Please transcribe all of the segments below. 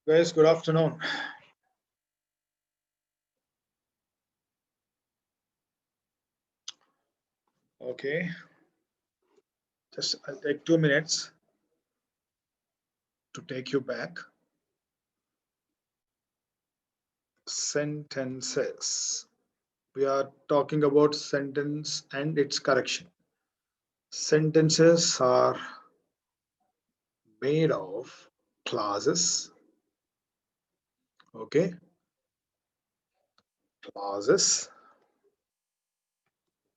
Guys, good afternoon. Okay, I'll take 2 minutes to take you back. Sentences. We are talking about sentence and its correction. Sentences are made of clauses. Okay, clauses,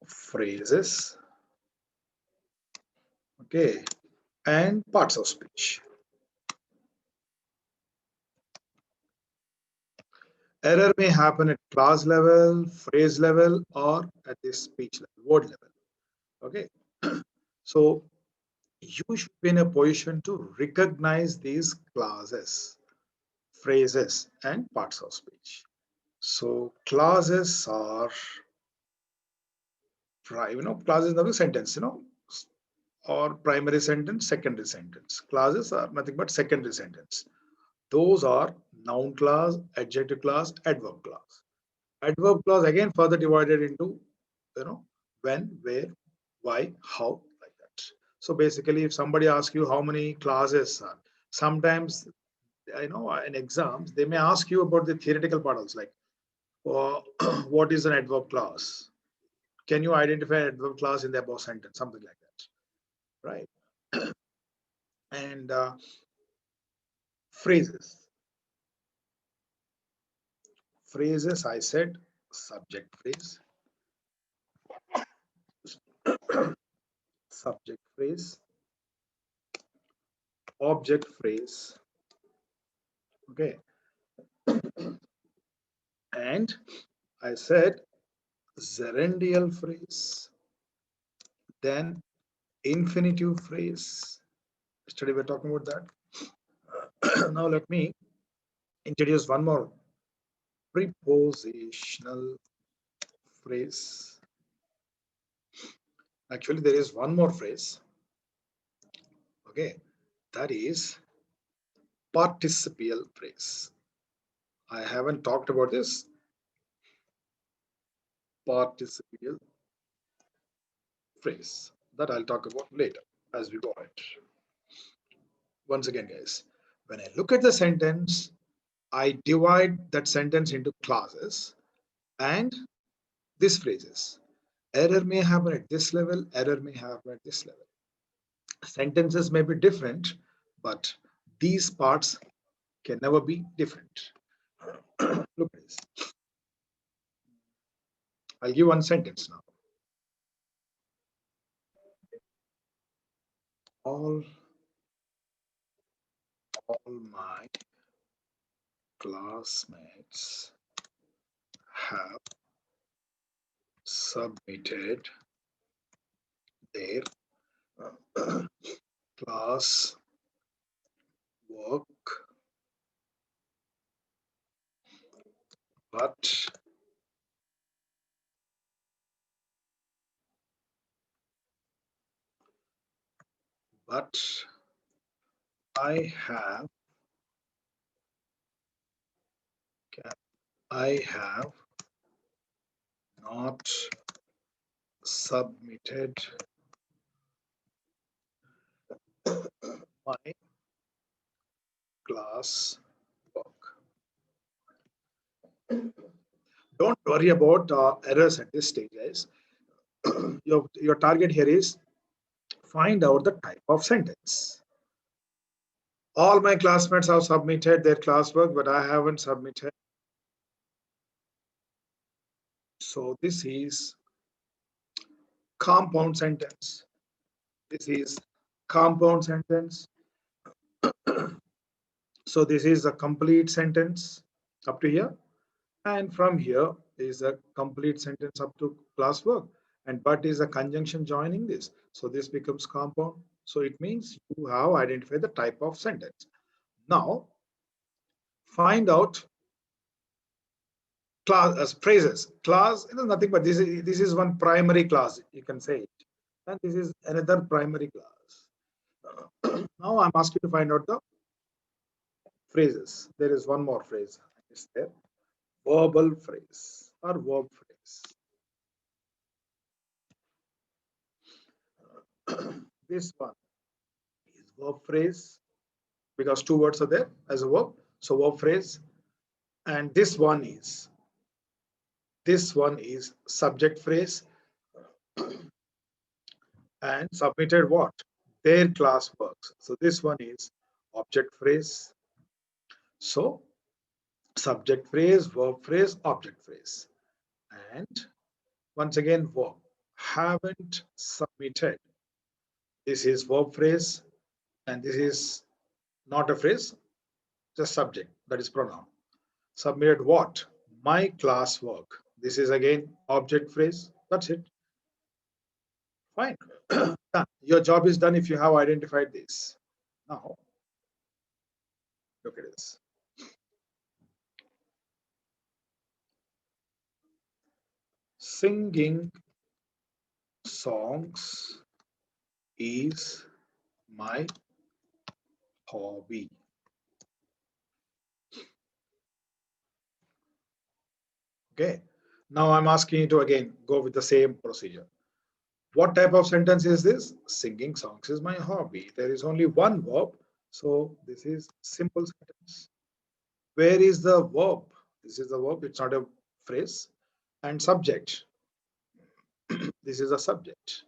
phrases, okay, and parts of speech. Error may happen at clause level, phrase level, or at the speech level, word level. Okay, so you should be in a position to recognize these clauses, phrases, and parts of speech. So clauses are, clauses are a sentence, or primary sentence, secondary sentence. Clauses are nothing but secondary sentence. Those are noun clause, adjective clause, adverb clause. Adverb clause again further divided into, when, where, why, how, like that. So basically, if somebody asks you how many clauses are, sometimes, in exams, they may ask you about the theoretical part also, like, what is an adverb clause? Can you identify an adverb clause in the above sentence? Something like that, right? And phrases. Phrases, I said, subject phrase, subject phrase, object phrase, okay, and I said gerundial phrase, then infinitive phrase. Yesterday we're talking about that. Now let me introduce one more, prepositional phrase. Actually, there is one more phrase, okay, that is participial phrase. I haven't talked about this. Participial phrase, that I'll talk about later as we go ahead. Once again, guys, when I look at the sentence, I divide that sentence into clauses and these phrases. Error may happen at this level, error may happen at this level. Sentences may be different, but these parts can never be different. Look at this. I'll give one sentence now. All my classmates have submitted their class work, but I have not submitted my class work. Don't worry about errors at this stage, guys. Your target here is find out the type of sentence. All my classmates have submitted their classwork, but I haven't submitted. So this is compound sentence. This is compound sentence. So this is a complete sentence up to here. And from here is a complete sentence up to classwork. And but is a conjunction joining this. So this becomes compound. So it means you have identified the type of sentence. Now, find out clause phrases. Clause is nothing but this is one primary clause, you can say it. And this is another primary clause. Now I'm asking you to find out the phrases. There is one more phrase. Is there? Verbal phrase or verb phrase. This one is verb phrase because two words are there as a verb. So verb phrase. And this one is subject phrase and submitted what? Their class works. So this one is object phrase. So subject phrase, verb phrase, object phrase. And once again, verb. Haven't submitted. This is verb phrase, and this is not a phrase, just subject, that is pronoun. Submitted what? My class work. This is again object phrase. That's it. Fine. Done. Your job is done if you have identified this. Now, look at this. Singing songs is my hobby. Okay. Now I'm asking you to again go with the same procedure. What type of sentence is this? Singing songs is my hobby. There is only one verb. So this is simple sentence. Where is the verb? This is the verb. It's not a phrase. And subject. This is a subject.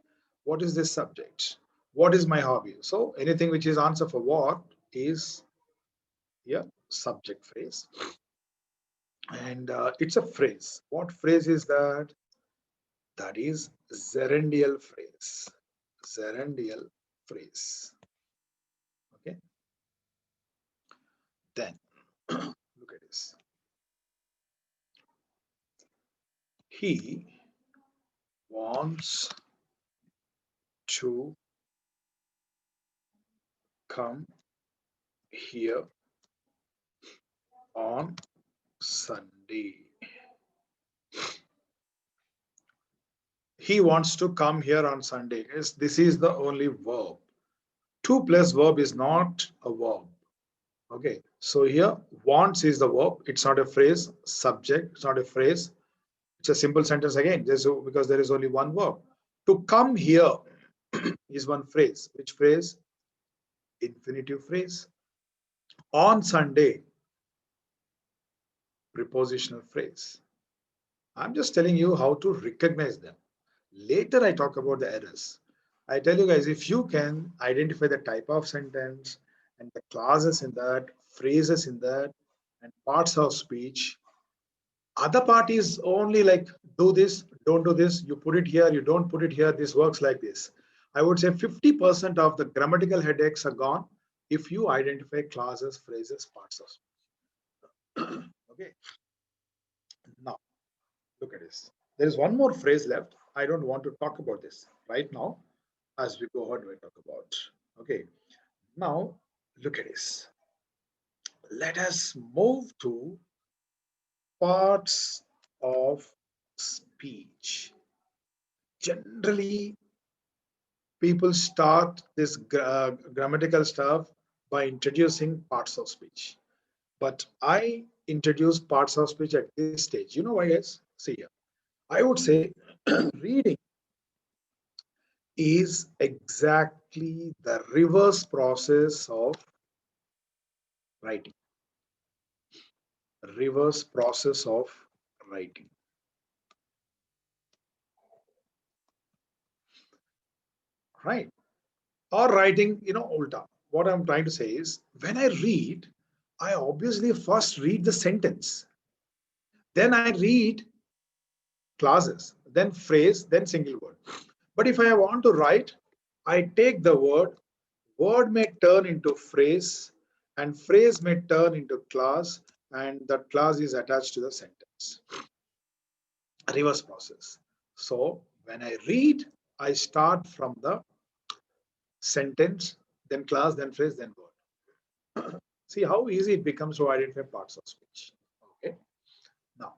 What is this subject? What is my hobby? So anything which is answer for what is here subject phrase. And it's a phrase. What phrase is that? That is gerundial phrase. Gerundial phrase. Okay. Then look at this. He wants to come here on Sunday. He wants to come here on Sunday. Yes, this is the only verb. To plus verb is not a verb. Okay, so here wants is the verb. It's not a phrase. Subject. It's not a phrase. It's a simple sentence again. Because there is only one verb. To come here is one phrase. Which phrase? Infinitive phrase. On Sunday. Prepositional phrase. I'm just telling you how to recognize them. Later I talk about the errors. I tell you guys, if you can identify the type of sentence and the clauses in that, phrases in that, and parts of speech, other part is only like do this, don't do this, you put it here, you don't put it here, this works like this. I would say 50% of the grammatical headaches are gone if you identify clauses, phrases, parts of speech. Okay. Now, look at this. There is one more phrase left. I don't want to talk about this right now. As we go ahead, we talk about. Okay. Now, look at this. Let us move to parts of speech. Generally, people start this grammatical stuff by introducing parts of speech. But I introduce parts of speech at this stage. You know why, guys? See here. I would say reading is exactly the reverse process of writing. Reverse process of writing. Right? Or writing, ulta. What I'm trying to say is when I read, I obviously first read the sentence. Then I read clauses, then phrase, then single word. But if I want to write, I take the word may turn into phrase, and phrase may turn into clause, and that clause is attached to the sentence. Reverse process. So when I read, I start from the sentence, then clause, then phrase, then word. See how easy it becomes to identify parts of speech. Okay. Now,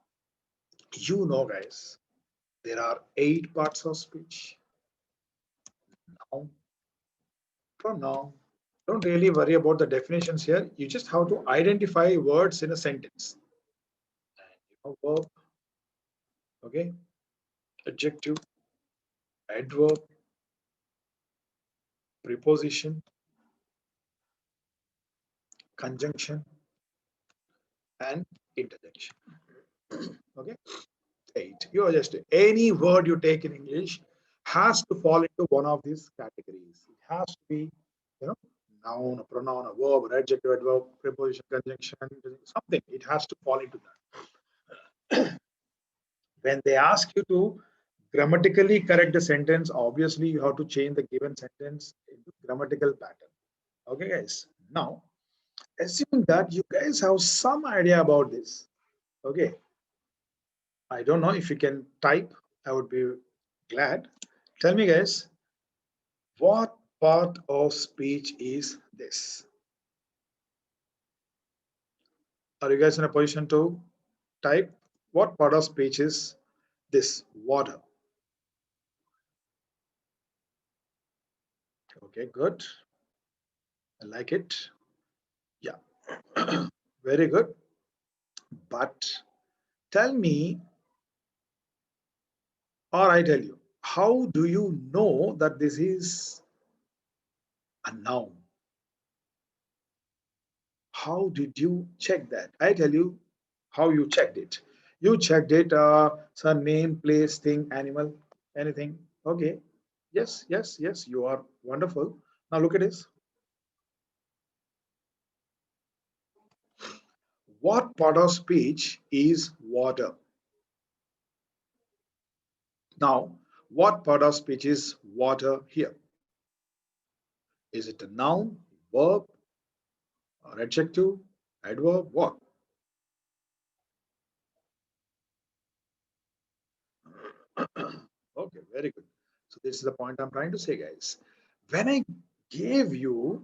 guys, there are 8 parts of speech. Noun, pronoun, Don't really worry about the definitions here. You just have to identify words in a sentence. Verb, okay, adjective, adverb, preposition, conjunction, and interjection. Okay, 8. You are just any word you take in English has to fall into one of these categories. It has to be, you know, noun, a pronoun, a verb, an adjective, adverb, preposition, conjunction, something. It has to fall into that. When they ask you to grammatically correct the sentence, obviously you have to change the given sentence into grammatical pattern. Okay, guys. Now, assuming that you guys have some idea about this, okay, I don't know if you can type, I would be glad. Tell me, guys, what part of speech is this? Are you guys in a position to type? What part of speech is this? Water. Okay, good. I like it. Yeah, very good. But tell me, or I tell you, how do you know that this is a noun? How did you check that? I tell you how you checked it. You checked it, some name, place, thing, animal, anything. Okay. Yes, yes, yes, you are wonderful. Now look at this. What part of speech is water? Now, what part of speech is water here? Is it a noun, verb, or adjective, adverb, what? Okay, very good. So this is the point I'm trying to say, guys. When I gave you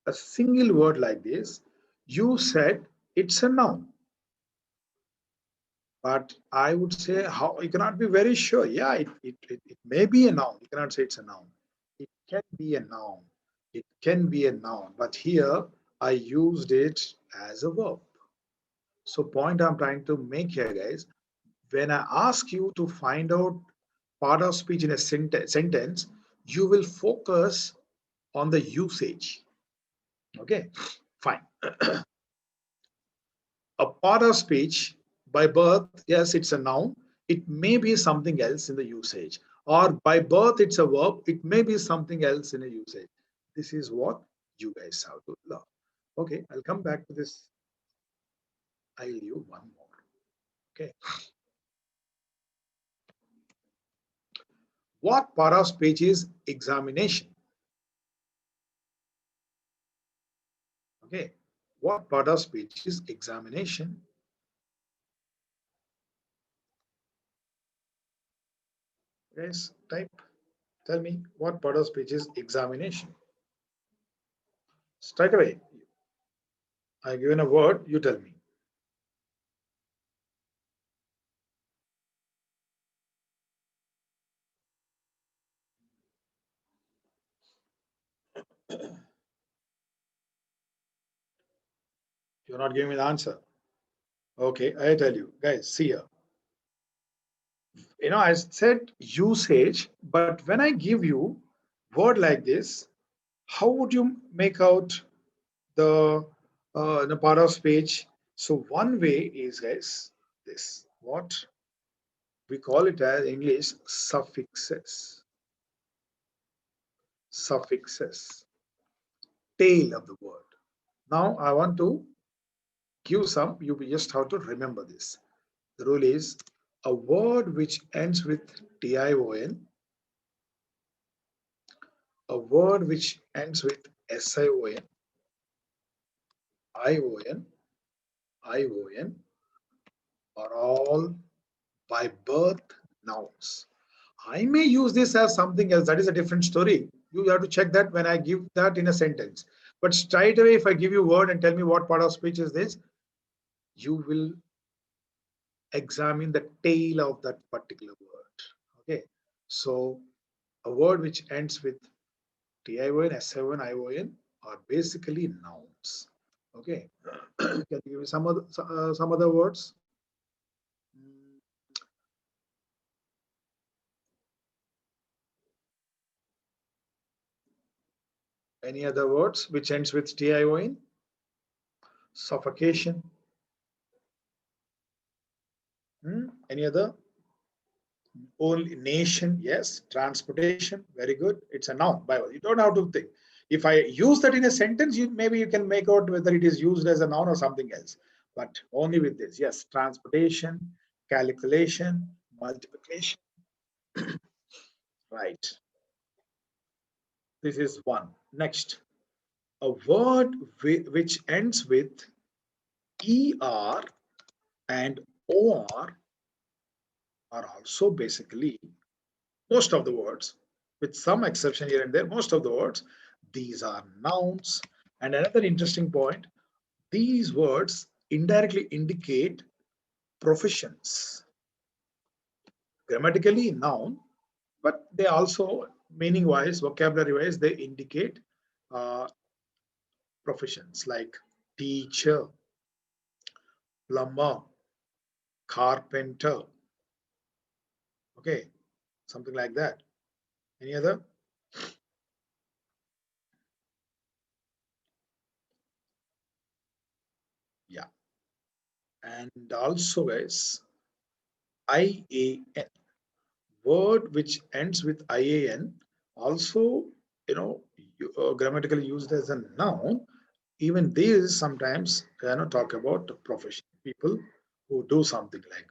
a single word like this, you said it's a noun. But I would say how you cannot be very sure. Yeah, it may be a noun. You cannot say it's a noun. It can be a noun. It can be a noun. But here I used it as a verb. So point I'm trying to make here, guys, when I ask you to find out part of speech in a sentence, you will focus on the usage. Okay, fine. A part of speech by birth, yes, it's a noun. It may be something else in the usage. Or by birth, it's a verb. It may be something else in a usage. This is what you guys have to learn. Okay, I'll come back to this. I'll leave one more. Okay. What part of speech is examination? Okay. What part of speech is examination? Guys, type. Tell me what part of speech is examination? Straight away. I given a word, you tell me. You're not giving me the answer. Okay, I tell you, guys, see here. I said usage, but when I give you word like this, how would you make out the part of speech? So one way is, guys, this. What we call it as English suffixes. Suffixes. Tail of the word. Now I want to give some. You just have to remember this. The rule is a word which ends with tion, a word which ends with sion, ion, ion are all by birth nouns. I may use this as something else. That is a different story. You have to check that when I give that in a sentence. But straight away, if I give you a word and tell me what part of speech is this, you will examine the tail of that particular word. Okay. So a word which ends with tion, sion, ion are basically nouns. Okay. Can you give me some other words? Any other words which ends with tion? Suffocation. Any other? Only nation, yes. Transportation, very good. It's a noun. You don't have to think. If I use that in a sentence, maybe you can make out whether it is used as a noun or something else. But only with this, yes. Transportation, calculation, multiplication. Right. This is one. Next, a word which ends with er and or are also basically most of the words, with some exception here and there, most of the words, these are nouns. And another interesting point, these words indirectly indicate professions. Grammatically noun, but they also, meaning wise, vocabulary wise, they indicate professions like teacher, plumber, carpenter. Okay, something like that. Any other? Yeah. And also is IAN, word which ends with IAN, also, grammatically used as a noun. Even these sometimes, talk about profession, people who do something like,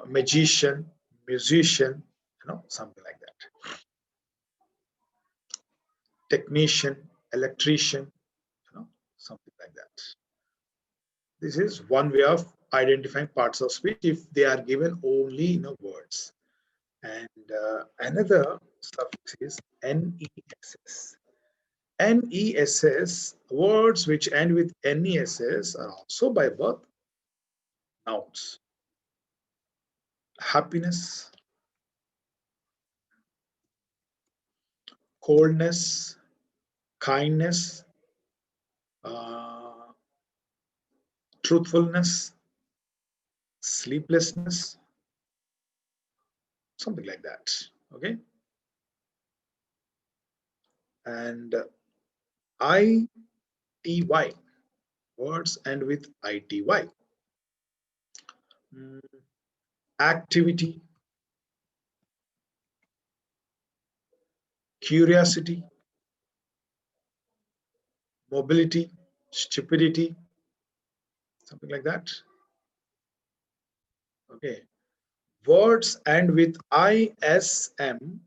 magician, musician, something like that. Technician, electrician, something like that. This is one way of identifying parts of speech if they are given only in words. And another suffix is NESS. NESS, words which end with NESS are also by birth nouns. Happiness, coldness, kindness, truthfulness, sleeplessness, something like that. Okay. And ITY, words end with ITY. Activity, curiosity, mobility, stupidity, something like that. Okay. Words end with ISM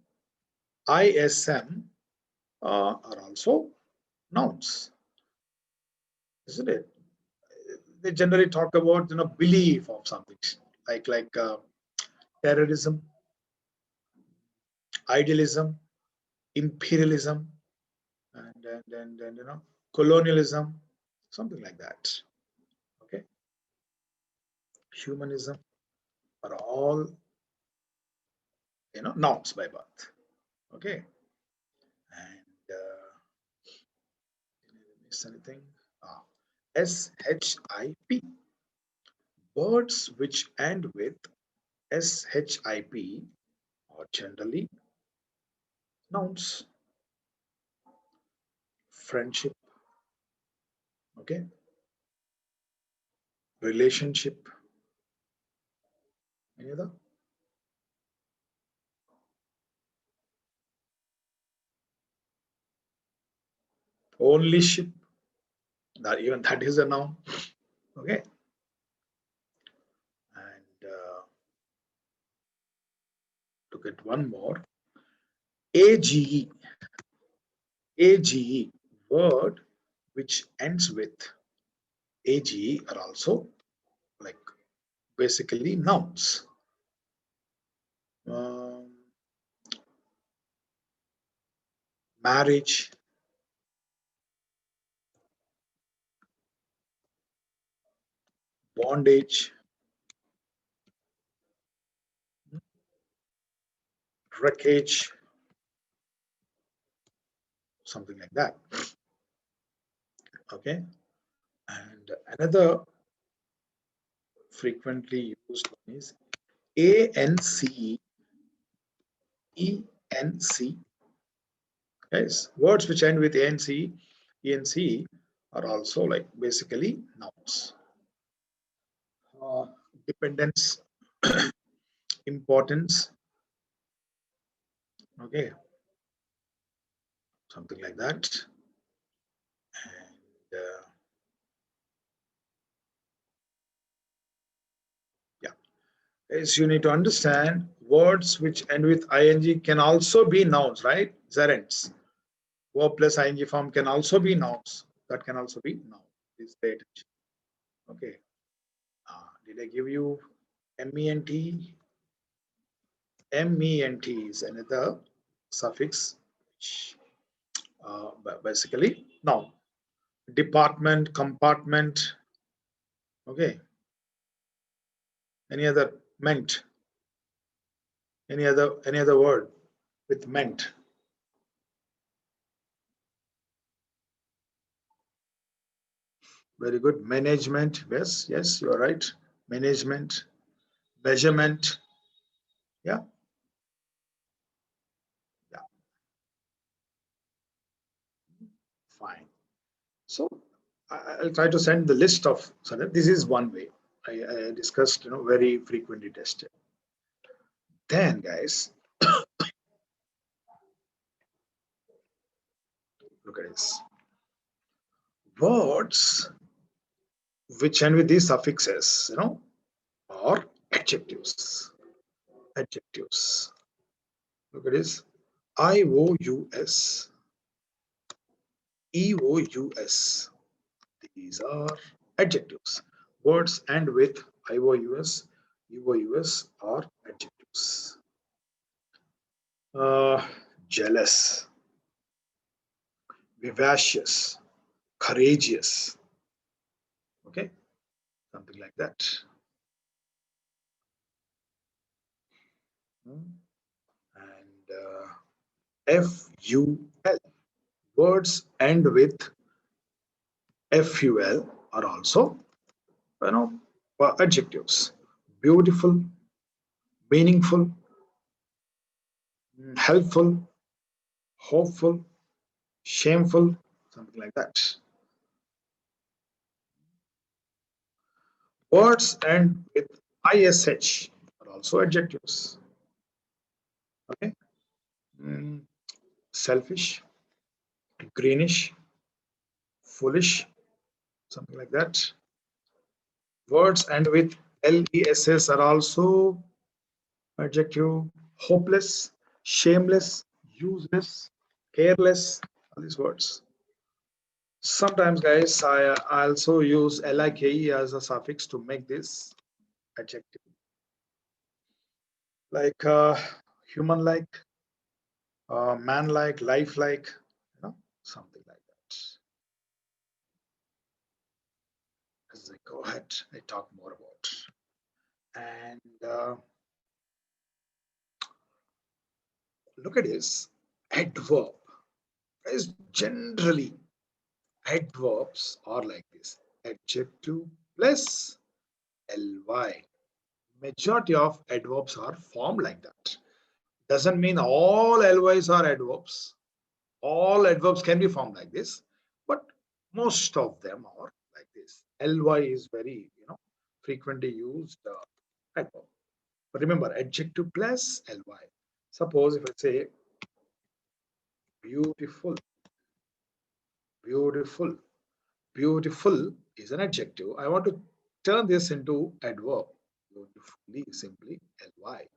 are also nouns, isn't it? They generally talk about belief of something like terrorism, idealism, imperialism, and colonialism, something like that. Okay, humanism are all nouns by birth. Okay, and miss anything? SHIP. Words which end with SHIP are generally nouns. Friendship, okay, relationship. Any other? Onlyship. Even that is a noun. Okay. And to get one more, AGE. AGE, word which ends with AGE are also like basically nouns. Marriage, bondage, wreckage, something like that. Okay, and another frequently used one is ANC, ENC. Yes, words which end with ANC, ENC are also like basically nouns. Dependence, importance, okay, something like that. And yeah, as you need to understand, words which end with ing can also be nouns, right? Gerunds. Verb plus ing form can also be nouns. That can also be noun. Please pay attention. Okay. Did I give you ment? Ment is another suffix, which basically noun. Department, compartment. Okay. Any other meant? Any other word with meant? Very good. Management. Yes, you are right. Management, measurement. Yeah, yeah, fine. So I'll try to send the list of. So this is one way I discussed. Very frequently tested. Then, guys, look at this. Words which end with these suffixes, or adjectives. Adjectives. Look at this. IOUS, EOUS. These are adjectives. Words end with IOUS, EOUS are adjectives. Jealous, vivacious, courageous. Okay, something like that. And FUL. Words end with FUL are also, adjectives. Beautiful, meaningful, helpful, hopeful, shameful, something like that. Words end with ISH are also adjectives. Okay. Selfish, greenish, foolish, something like that. Words end with LESS are also adjective. Hopeless, shameless, useless, careless, all these words. Sometimes, guys, I also use like as a suffix to make this adjective. Like human-like, man-like, life-like, something like that. As I go ahead, I talk more about. And look at this adverb. Guys, generally, adverbs are like this: adjective plus ly. Majority of adverbs are formed like that. Doesn't mean all lys are adverbs. All adverbs can be formed like this, but most of them are like this. Ly is very, frequently used adverb. But remember, adjective plus ly. Suppose if I say beautiful, beautiful, beautiful is an adjective. I want to turn this into adverb. Beautifully, simply ly.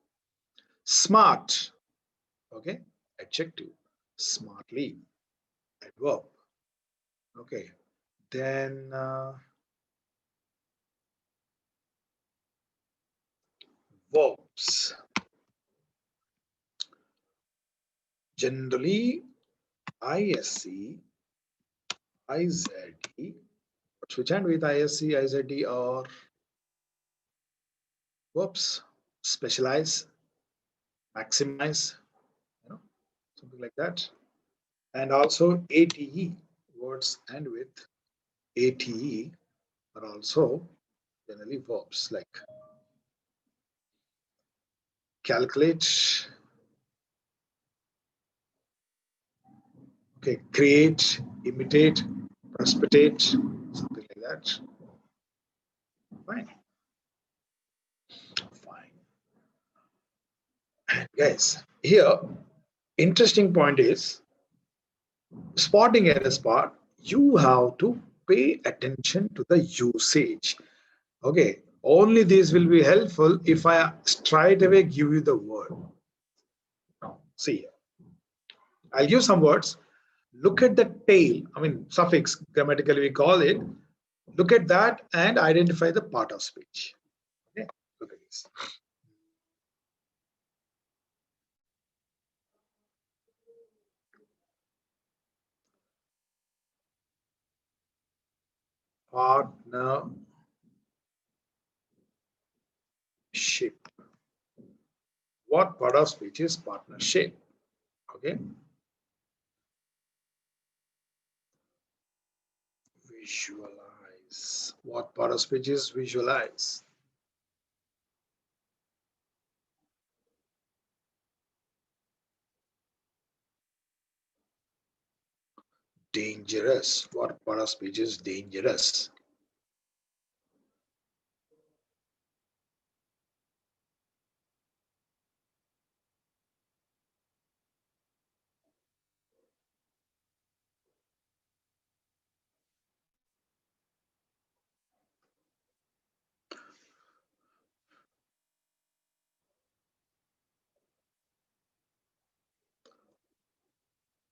Smart, okay, adjective. Smartly, adverb. Okay, then verbs. Generally, ISC, IZD, which end with ISC, IZD or verbs. Specialize, maximize, something like that. And also ATE, words end with ATE are also generally verbs like calculate, okay, create, imitate, precipitate, something like that. Fine. Fine. And guys, here, interesting point is spotting errors part, you have to pay attention to the usage. Okay, only this will be helpful if I straight away give you the word. Now, see, I'll give some words. Look at the tail, I mean, suffix, grammatically we call it. Look at that and identify the part of speech. Okay, look at this. Partnership. What part of speech is partnership? Okay. Visualize. What part of speech is visualize? Dangerous. What part of speech is dangerous?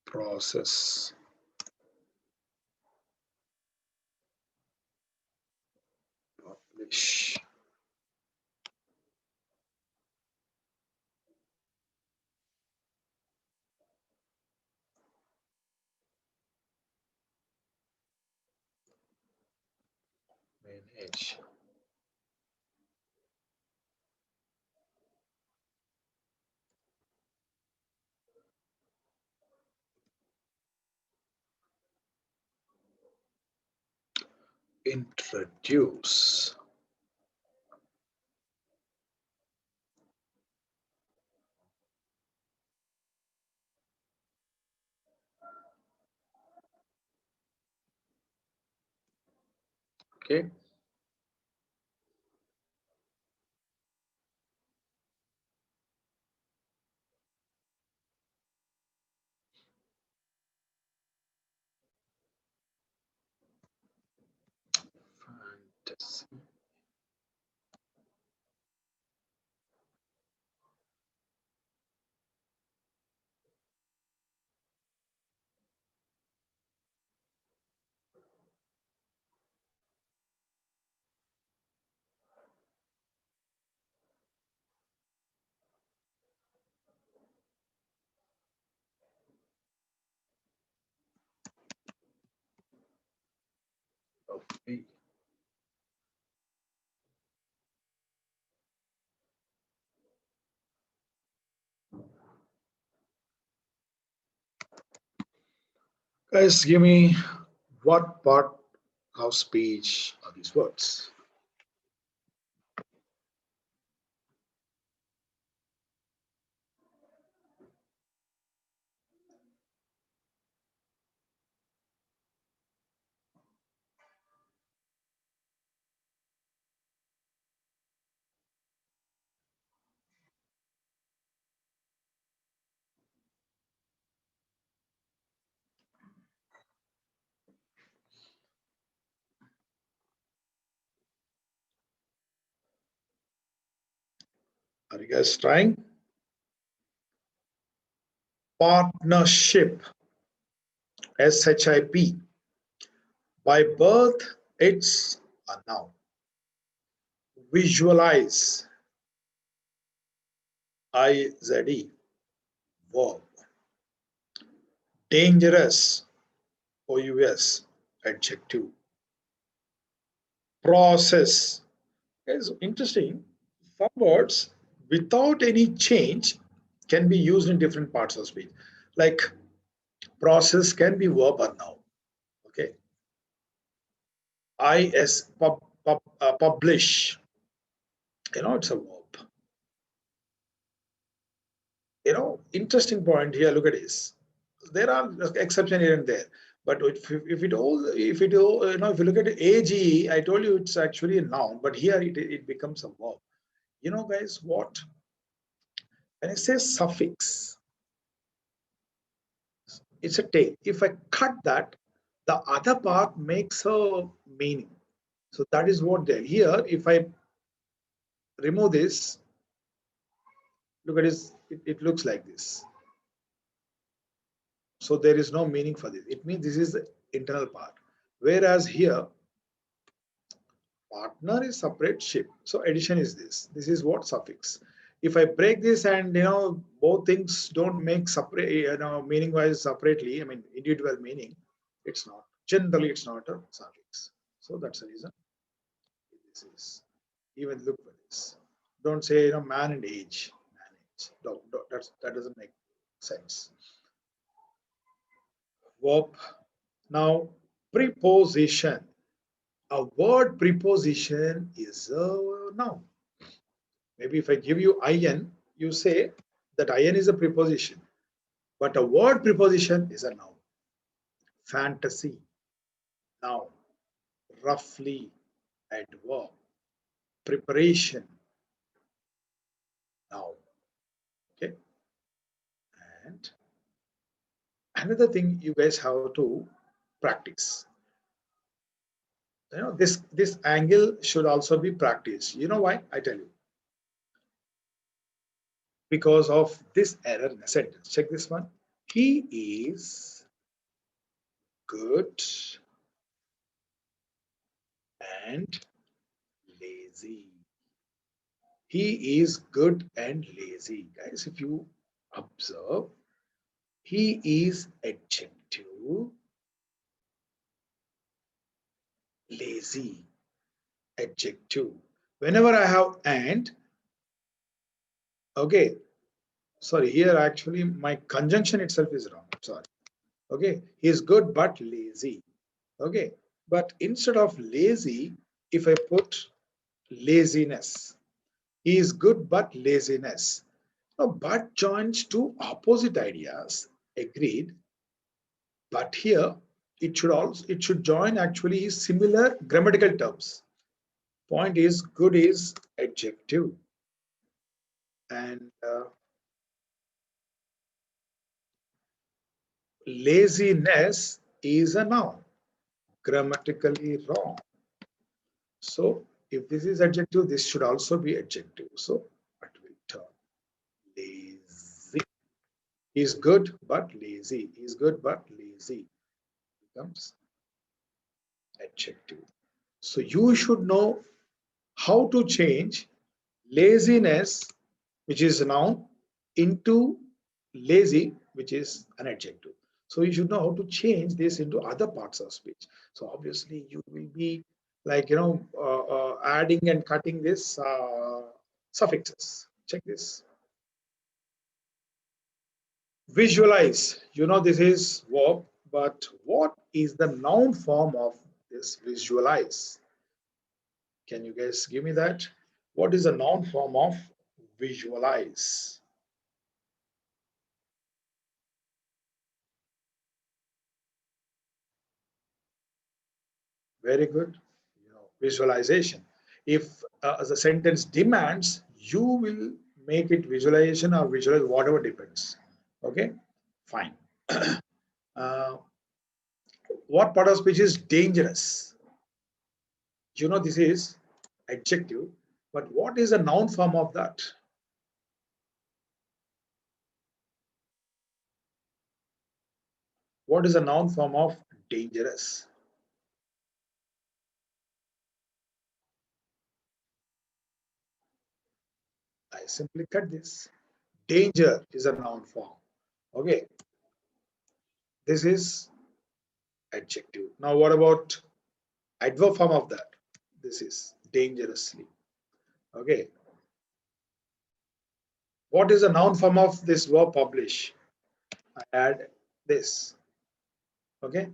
Process. Publish. Manage. Introduce. Okay. Fantasy. Okay. Guys, give me what part of speech are these words? Are you guys trying? Partnership. SHIP. By birth, it's a noun. Visualize. IZE. Verb. Dangerous. OUS. Adjective. Process. It's interesting. Some words without any change can be used in different parts of speech. Like Process can be verb or noun. Okay. Publish. It's a verb. Interesting point here. Look at this. There are exceptions here and there, but if you look at age, I told you it's actually a noun, but here it becomes a verb. Guys, what? When I say suffix, it's a tail. If I cut that, the other part makes a meaning. So that is what there. Here, if I remove this, look at this, it looks like this. So there is no meaning for this. It means this is the internal part. Whereas here, partner is separate ship. So addition is this. This is what suffix. If I break this and both things don't make separate, meaning wise separately, I mean individual meaning, it's not. Generally, it's not a suffix. So that's the reason. This is even look for this. Don't say man and age. Man age. No, that doesn't make sense. Verb. Now preposition. A word preposition is a noun. Maybe if I give you in, you say that in is a preposition, but a word preposition is a noun. Fantasy, noun. Roughly, adverb. Preparation, noun. Okay. And another thing you guys have to practice. This angle should also be practiced. You know why? I tell you. Because of this error in a sentence. Check this one. He is good and lazy. He is good and lazy. Guys, if you observe, he is adjective, lazy, adjective. Whenever I have and, okay, sorry, here actually my conjunction itself is wrong. Sorry. Okay, he is good but lazy. Okay, but instead of lazy, if I put laziness, he is good but laziness. Now, but joins two opposite ideas. Agreed. But here it should join actually similar grammatical terms. Point is good is adjective and laziness is a noun. Grammatically wrong. So if this is adjective, this should also be adjective. So what will turn? Lazy. He's good but lazy. He's good but lazy becomes adjective. So you should know how to change laziness, which is a noun, into lazy, which is an adjective. So you should know how to change this into other parts of speech. So obviously you will be like adding and cutting this suffixes. Check this. Visualize. This is verb, but what is the noun form of this visualize? Can you guys give me that? What is the noun form of visualize? Very good. Visualization. If the sentence demands, you will make it visualization or visualize, whatever depends. Okay, fine. What part of speech is dangerous? This is adjective, but what is the noun form of that? What is the noun form of dangerous? I simply cut this. Danger is a noun form. Okay, this is adjective. Now what about adverb form of that? This is dangerously. Okay. What is the noun form of this verb publish? I add this. Okay.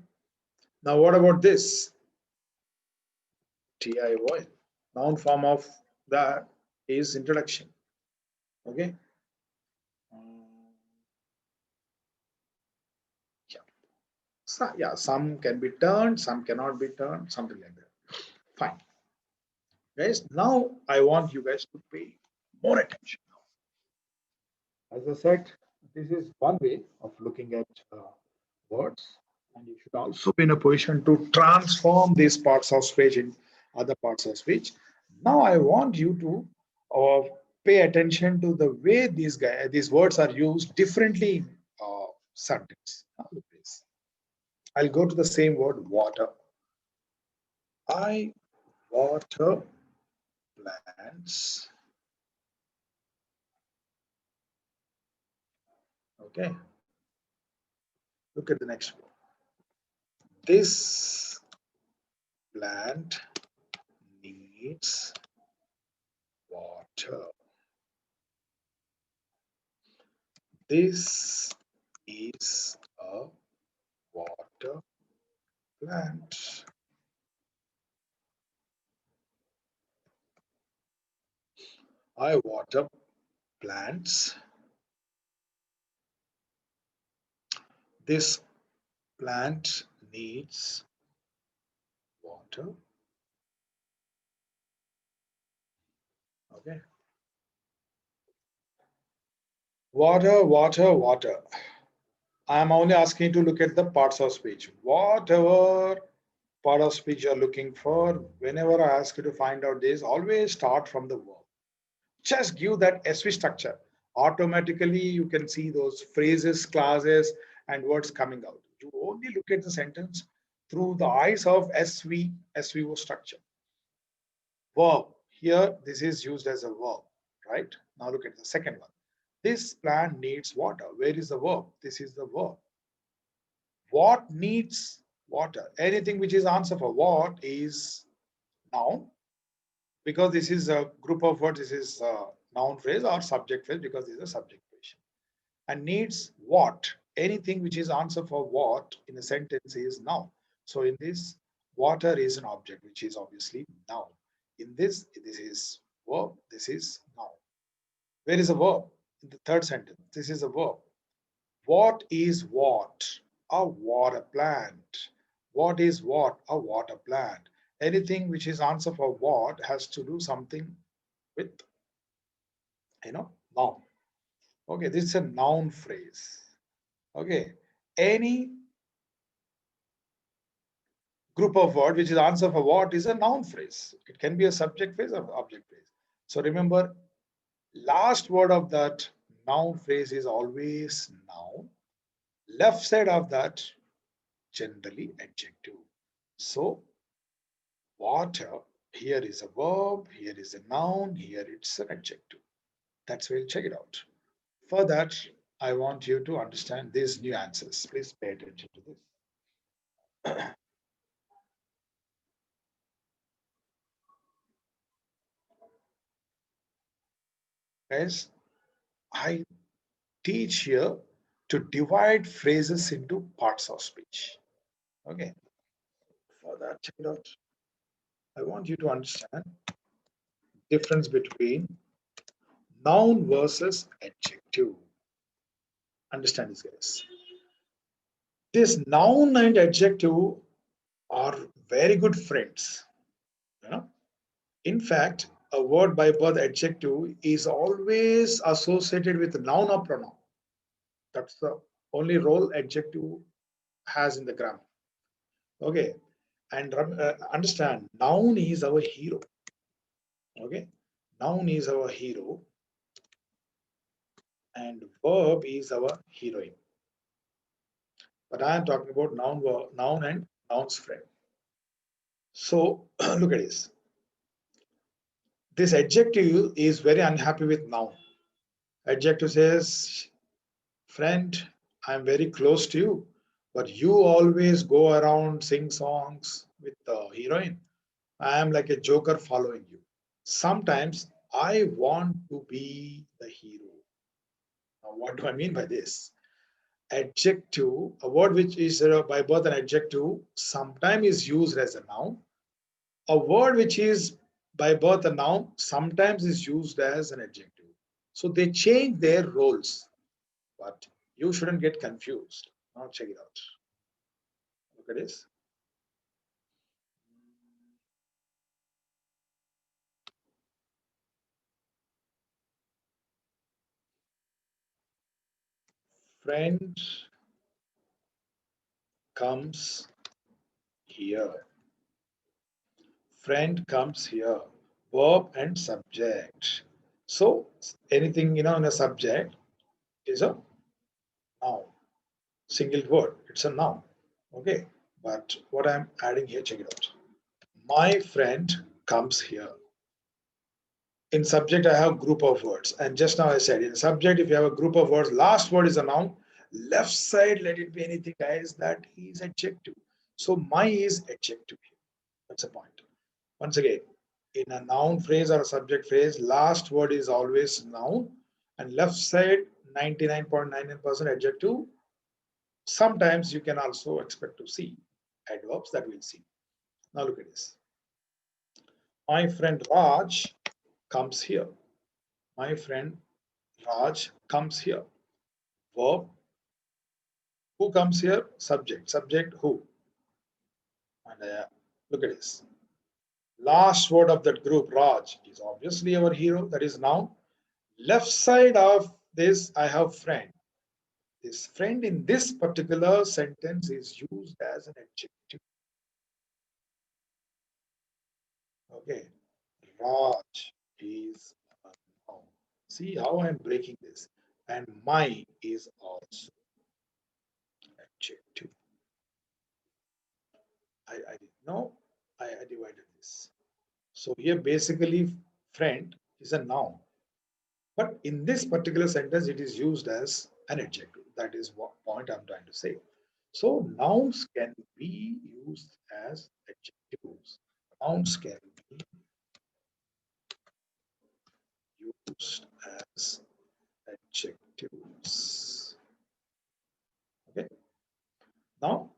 Now what about this? TION. Noun form of that is introduction. Okay. Yeah. So, yeah, some can be turned, some cannot be turned, something like that. Fine. Guys, now I want you guys to pay more attention. As I said, this is one way of looking at words, and you should also be in a position to transform these parts of speech in other parts of speech. Now I want you to pay attention to the way these words are used differently in sentence. Now, look at this. I'll go to the same word, water. I water plants. Okay. Look at the next one. This plant needs water. This is a water plant. I water plants. This plant needs water. Okay. Water, water, water. I am only asking you to look at the parts of speech. Whatever part of speech you are looking for, whenever I ask you to find out this, always start from the verb. Just give that SV structure. Automatically, you can see those phrases, clauses, and words coming out. You only look at the sentence through the eyes of SVO structure. Verb. Here, this is used as a verb, right? Now look at the second one. This plant needs water. Where is the verb? This is the verb. What needs water? Anything which is answer for what is noun, because this is a group of words. This is a noun phrase or subject phrase because this is a subject phrase. And needs what? Anything which is answer for what in a sentence is noun. So in this, water is an object, which is obviously noun. In this is verb. This is noun. Where is a verb? In the third sentence, this is a verb. What is what? A water plant. What is what? A water plant. Anything which is answer for what has to do something with, noun. Okay, this is a noun phrase. Okay, any group of word which is answer for what is a noun phrase. It can be a subject phrase or object phrase. So remember, last word of that noun phrase is always noun. Left side of that generally adjective. So water, here is a verb, here is a noun, here it's an adjective. That's why we'll check it out. For that, I want you to understand these nuances. Please pay attention to this. Guys, I teach here to divide phrases into parts of speech. Okay. For that, check it out. I want you to understand difference between noun versus adjective. Understand this, guys. This noun and adjective are very good friends. You know? In fact, a word by birth adjective is always associated with noun or pronoun. That's the only role adjective has in the grammar. Okay. And understand, noun is our hero. Okay. Noun is our hero and verb is our heroine. But I am talking about noun and noun's friend. So look at this. This adjective is very unhappy with noun. Adjective says, friend, I am very close to you, but you always go around sing songs with the heroine. I am like a joker following you. Sometimes I want to be the hero. Now, what do I mean by this? adjective, a word which is by birth an adjective, sometimes is used as a noun. A word which is by birth a noun sometimes is used as an adjective. So they change their roles, but you shouldn't get confused. Now check it out. Look at this. Friend comes here. Friend comes here. Verb and subject. So anything in a subject is a noun. Single word. It's a noun. Okay. But what I'm adding here, check it out. My friend comes here. In subject, I have group of words. And just now I said in subject, if you have a group of words, last word is a noun. Left side, let it be anything, guys. That is adjective. So my is adjective here. That's a point. Once again, in a noun phrase or a subject phrase, last word is always noun, and left side 99.99% adjective. Sometimes you can also expect to see adverbs that we'll see. Now look at this. My friend Raj comes here. My friend Raj comes here. Verb. Who comes here? Subject. Subject who? And look at this. Last word of that group, Raj, is obviously our hero. That is noun. Left side of this, I have friend. This friend in this particular sentence is used as an adjective. Okay. Raj is a noun. See how I'm breaking this. And my is also adjective. I didn't know. I divided this. So here basically friend is a noun. But in this particular sentence, it is used as an adjective. That is what point I'm trying to say. So nouns can be used as adjectives. Nouns can be used as adjectives. Okay. Now,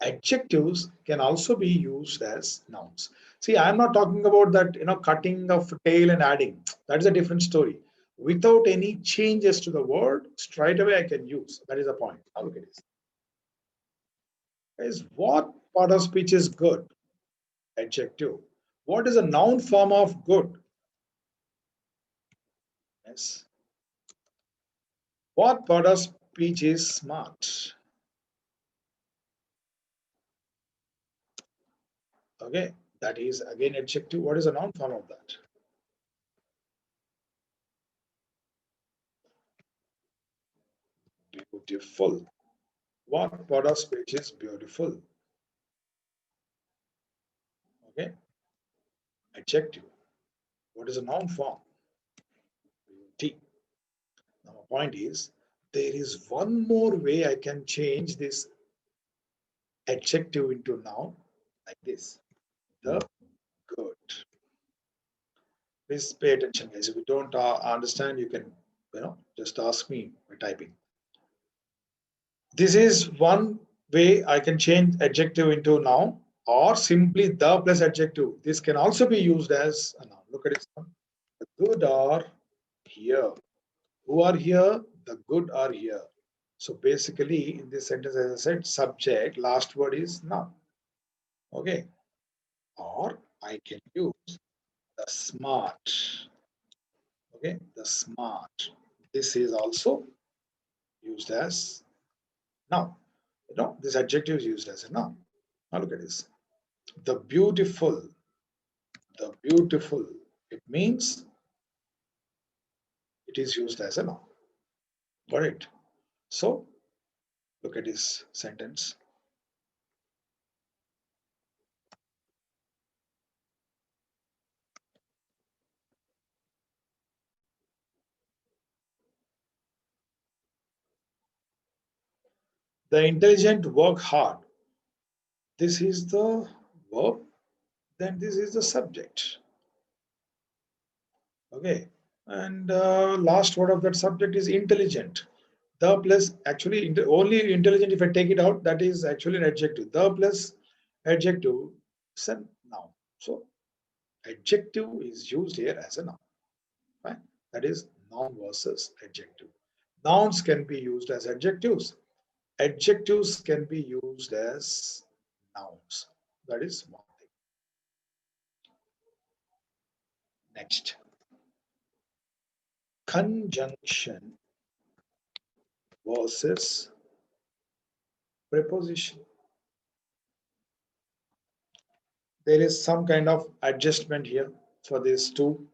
adjectives can also be used as nouns. See, I'm not talking about that, cutting of tail and adding. That is a different story. Without any changes to the word, straight away I can use. That is the point. Now look at this. Is what part of speech is good? Adjective. What is a noun form of good? Yes. What part of speech is smart? Okay, that is again adjective. What is a noun form of that? Beautiful. What part of speech is beautiful? Okay, adjective. What is a noun form? Beauty. Now, my point is there is one more way I can change this adjective into noun like this. The good. Please pay attention, guys. If you don't understand, you can, just ask me by typing. This is one way I can change adjective into noun, or simply the plus adjective. This can also be used as a noun. Look at it. The good are here. Who are here? The good are here. So basically, in this sentence, as I said, subject, last word is noun. Okay. Or I can use the smart. Okay. The smart. This is also used as noun. This adjective is used as a noun. Now look at this. The beautiful. The beautiful. It means it is used as a noun. Got it? So look at this sentence. The intelligent work hard. This is the verb, then this is the subject. Okay. And last word of that subject is intelligent. The plus actually only intelligent if I take it out, that is actually an adjective. The plus adjective is a noun. So adjective is used here as a noun. Right? That is noun versus adjective. Nouns can be used as adjectives. Adjectives can be used as nouns. That is one thing. Next, conjunction versus preposition. There is some kind of adjustment here for these two.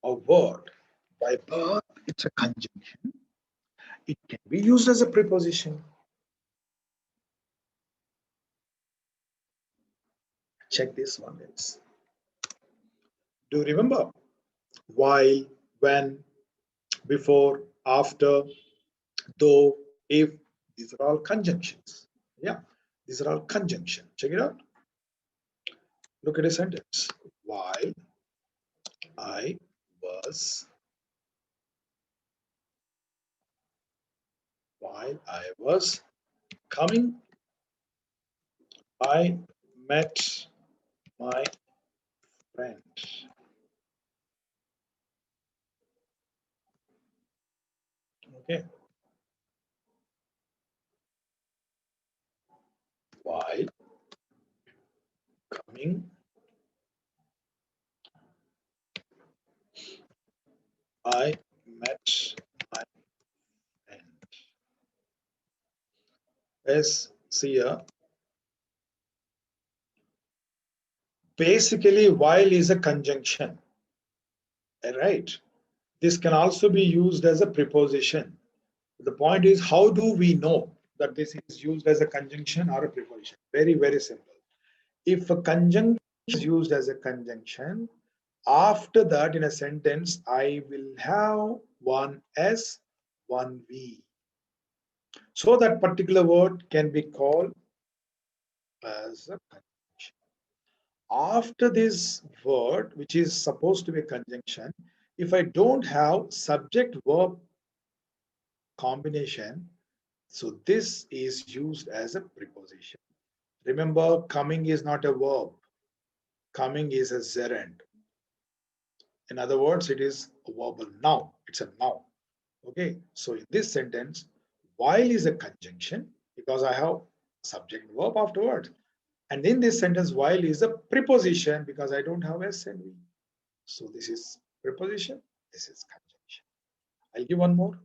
A word by birth, it's a conjunction. It can be used as a preposition. Check this one, guys. Do you remember? While, when, before, after, though, if, these are all conjunctions. Yeah, these are all conjunctions. Check it out. Look at a sentence. While I was coming, I met my friend. Okay. While coming, I met my friend. Yes, see here. Basically, while is a conjunction. Right? This can also be used as a preposition. The point is, how do we know that this is used as a conjunction or a preposition? Very, very simple. If a conjunction is used as a conjunction, after that in a sentence, I will have one S, one V. So that particular word can be called as a conjunction. After this word, which is supposed to be a conjunction, if I don't have subject verb combination, so this is used as a preposition. Remember, coming is not a verb. Coming is a gerund. In other words, it is a verbal noun. It's a noun. Okay. So in this sentence, while is a conjunction because I have subject verb afterwards. And in this sentence, while is a preposition because I don't have S and V. So this is preposition. This is conjunction. I'll give one more.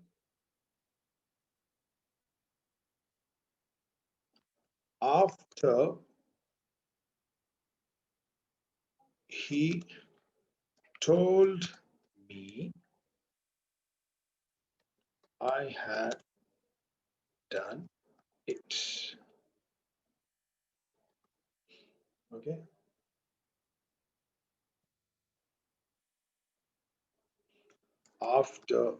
After he told me I had done it. Okay. After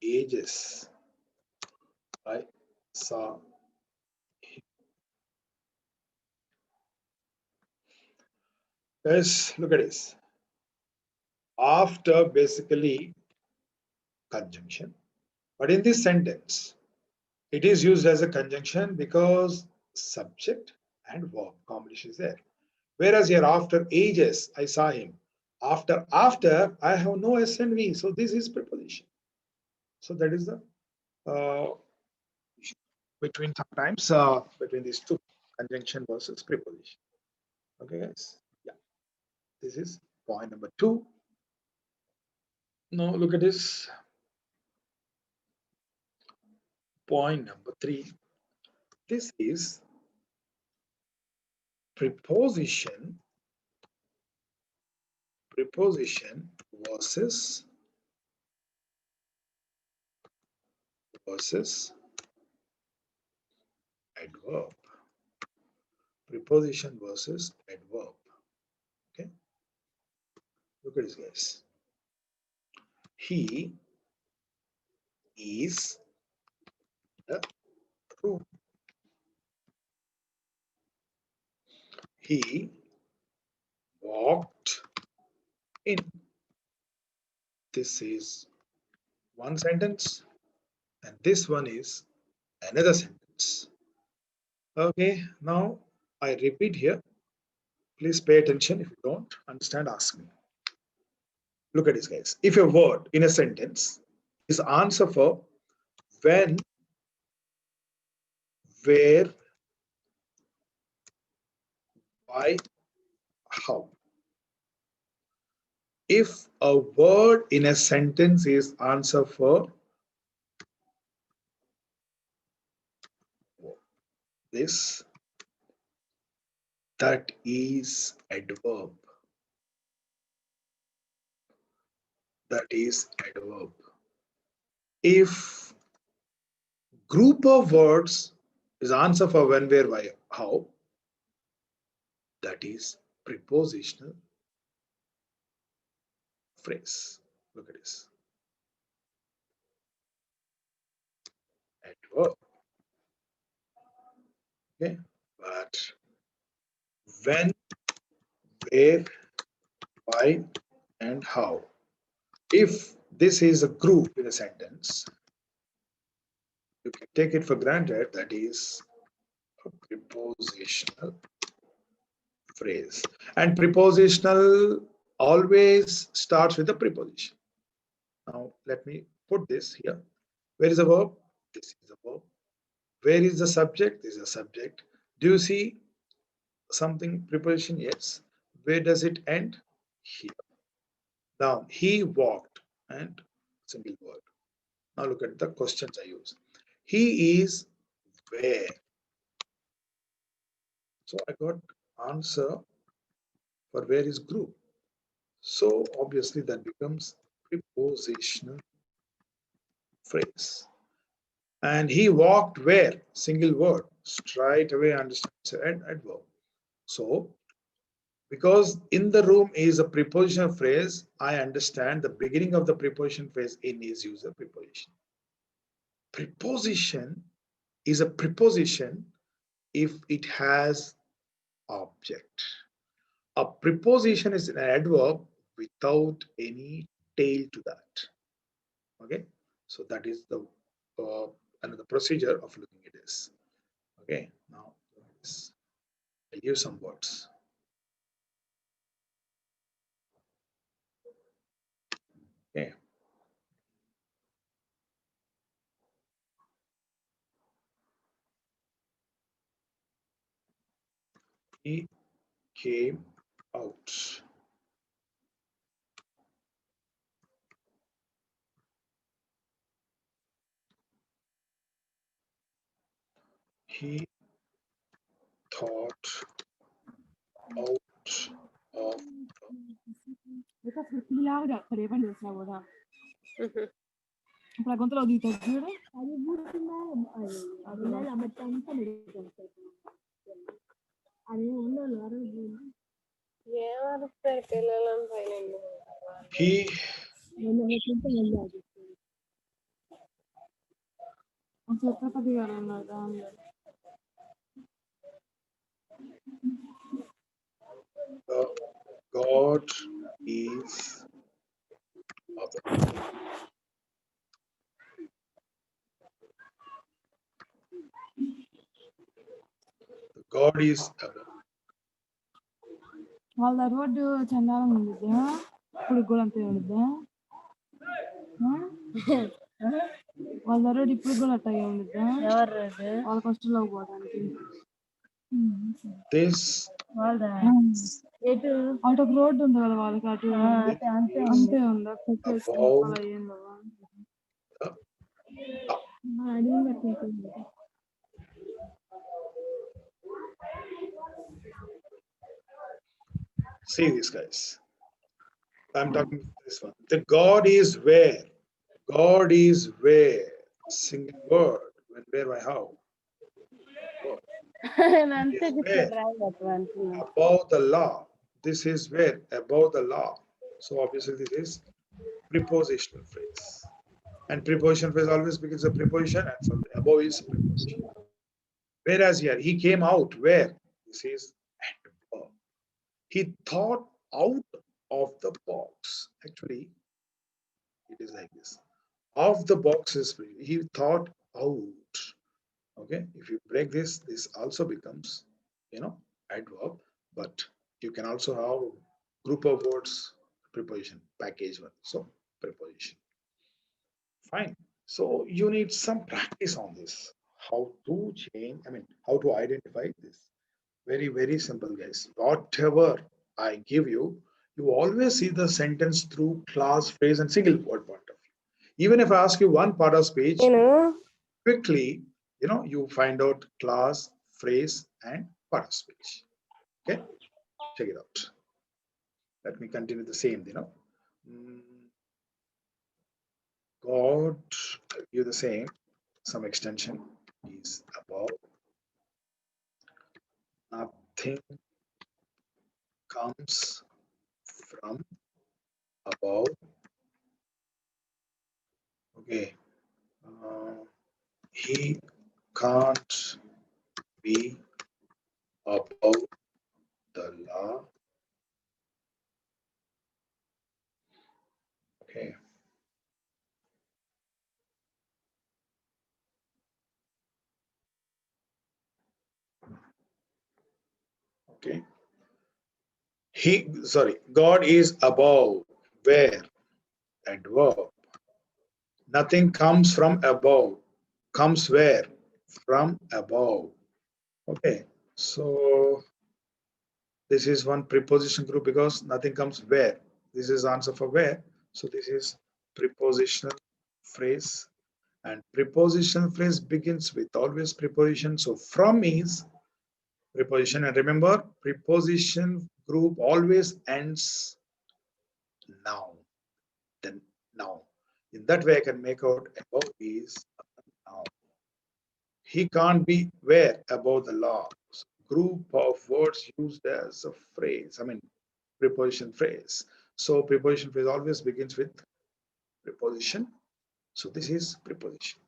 ages, I saw him. Guys, look at this. After basically conjunction, but in this sentence, it is used as a conjunction because subject and verb combination is there. Whereas here after ages, I saw him. After, I have no S and V. So this is preposition. So that is the between sometimes between these two, conjunction versus preposition. Okay, guys. Yeah. This is point number 2. Now look at this. Point number 3. This is preposition versus adverb. Preposition versus adverb. Okay. Look at this, guys. He is a room. He walked in. This is one sentence, and this one is another sentence. Okay, now I repeat here. Please pay attention. If you don't understand, ask me. Look at this, guys. If a word in a sentence is answer for when, where, why, how. If a word in a sentence is answer for this, that is adverb. That is adverb. If group of words is answer for when, where, why, how, that is prepositional phrase. Look at this. Adverb. Okay, but when, where, why, and how. If this is a group in a sentence, you can take it for granted that is a prepositional phrase. And prepositional always starts with a preposition. Now let me put this here. Where is the verb? This is the verb. Where is the subject? This is the subject. Do you see something preposition? Yes. Where does it end? Here. Now he walked and single word. Now look at the questions I use. He is where? So I got answer for where is group. So obviously that becomes prepositional phrase. And he walked where? Single word. Straight away understands an adverb. So because in the room is a prepositional phrase, I understand the beginning of the preposition phrase in is use a preposition. Preposition is a preposition if it has object. A preposition is an adverb without any tail to that. Okay, so that is the another procedure of looking at this. Okay, now I'll use some words. Okay. He came out. He thought out of. Para contra lo dito, giuro? Adinella mettanza mi He non so troppo di gara God is above. God is above. వాళ్ళ road చండాలం ఉండిద్దా ఇప్పుడు కూడా అంతే ఉండిద్దా వాళ్ళ road ఇప్పుడు కూడా అట్టాగే ఉండిద్దా ఎవరు road వాళ్ళ కష్టంలో పోవడానికి This ఎటు అటు ఒక రోడ్డు ఉంది కదా వాళ్ళకి అటు అంతే ఉందా above అలా ఏం లేదా the అడిగి పెట్టింది See this, guys. I'm talking this one. The God is where? God is where? Single word. When, where, why, how? అంతే Above the law. This is where? Above the law. So obviously this is prepositional phrase. And preposition phrase always begins a preposition and from the above is preposition. Whereas here, he came out where? This is adverb. He thought out of the box. Actually, it is like this. Of the box is free. He thought out. Okay, if you break this, this also becomes, adverb, but you can also have group of words, preposition, package one. So preposition. Fine. So you need some practice on this. How to change, how to identify this. Very, very simple, guys. Whatever I give you, you always see the sentence through class, phrase, and single word point of view. Even if I ask you one part of speech, quickly, you find out class, phrase, and part of speech. Okay, check it out. Let me continue the same. Mm, God, you the same. Some extension is above. Nothing comes from above. Okay. He can't be above the law. Okay. Okay. God is above. Where? Adverb. Nothing comes from above. Comes where? From above. Okay. So this is one preposition group because nothing comes where. This is answer for where. So this is prepositional phrase. And prepositional phrase begins with always preposition. So from is preposition. And remember, preposition group always ends now. Then now. In that way, I can make out above is now. He can't be where? Above the law. So group of words used as a phrase. Preposition phrase. So preposition phrase always begins with preposition. So this is preposition.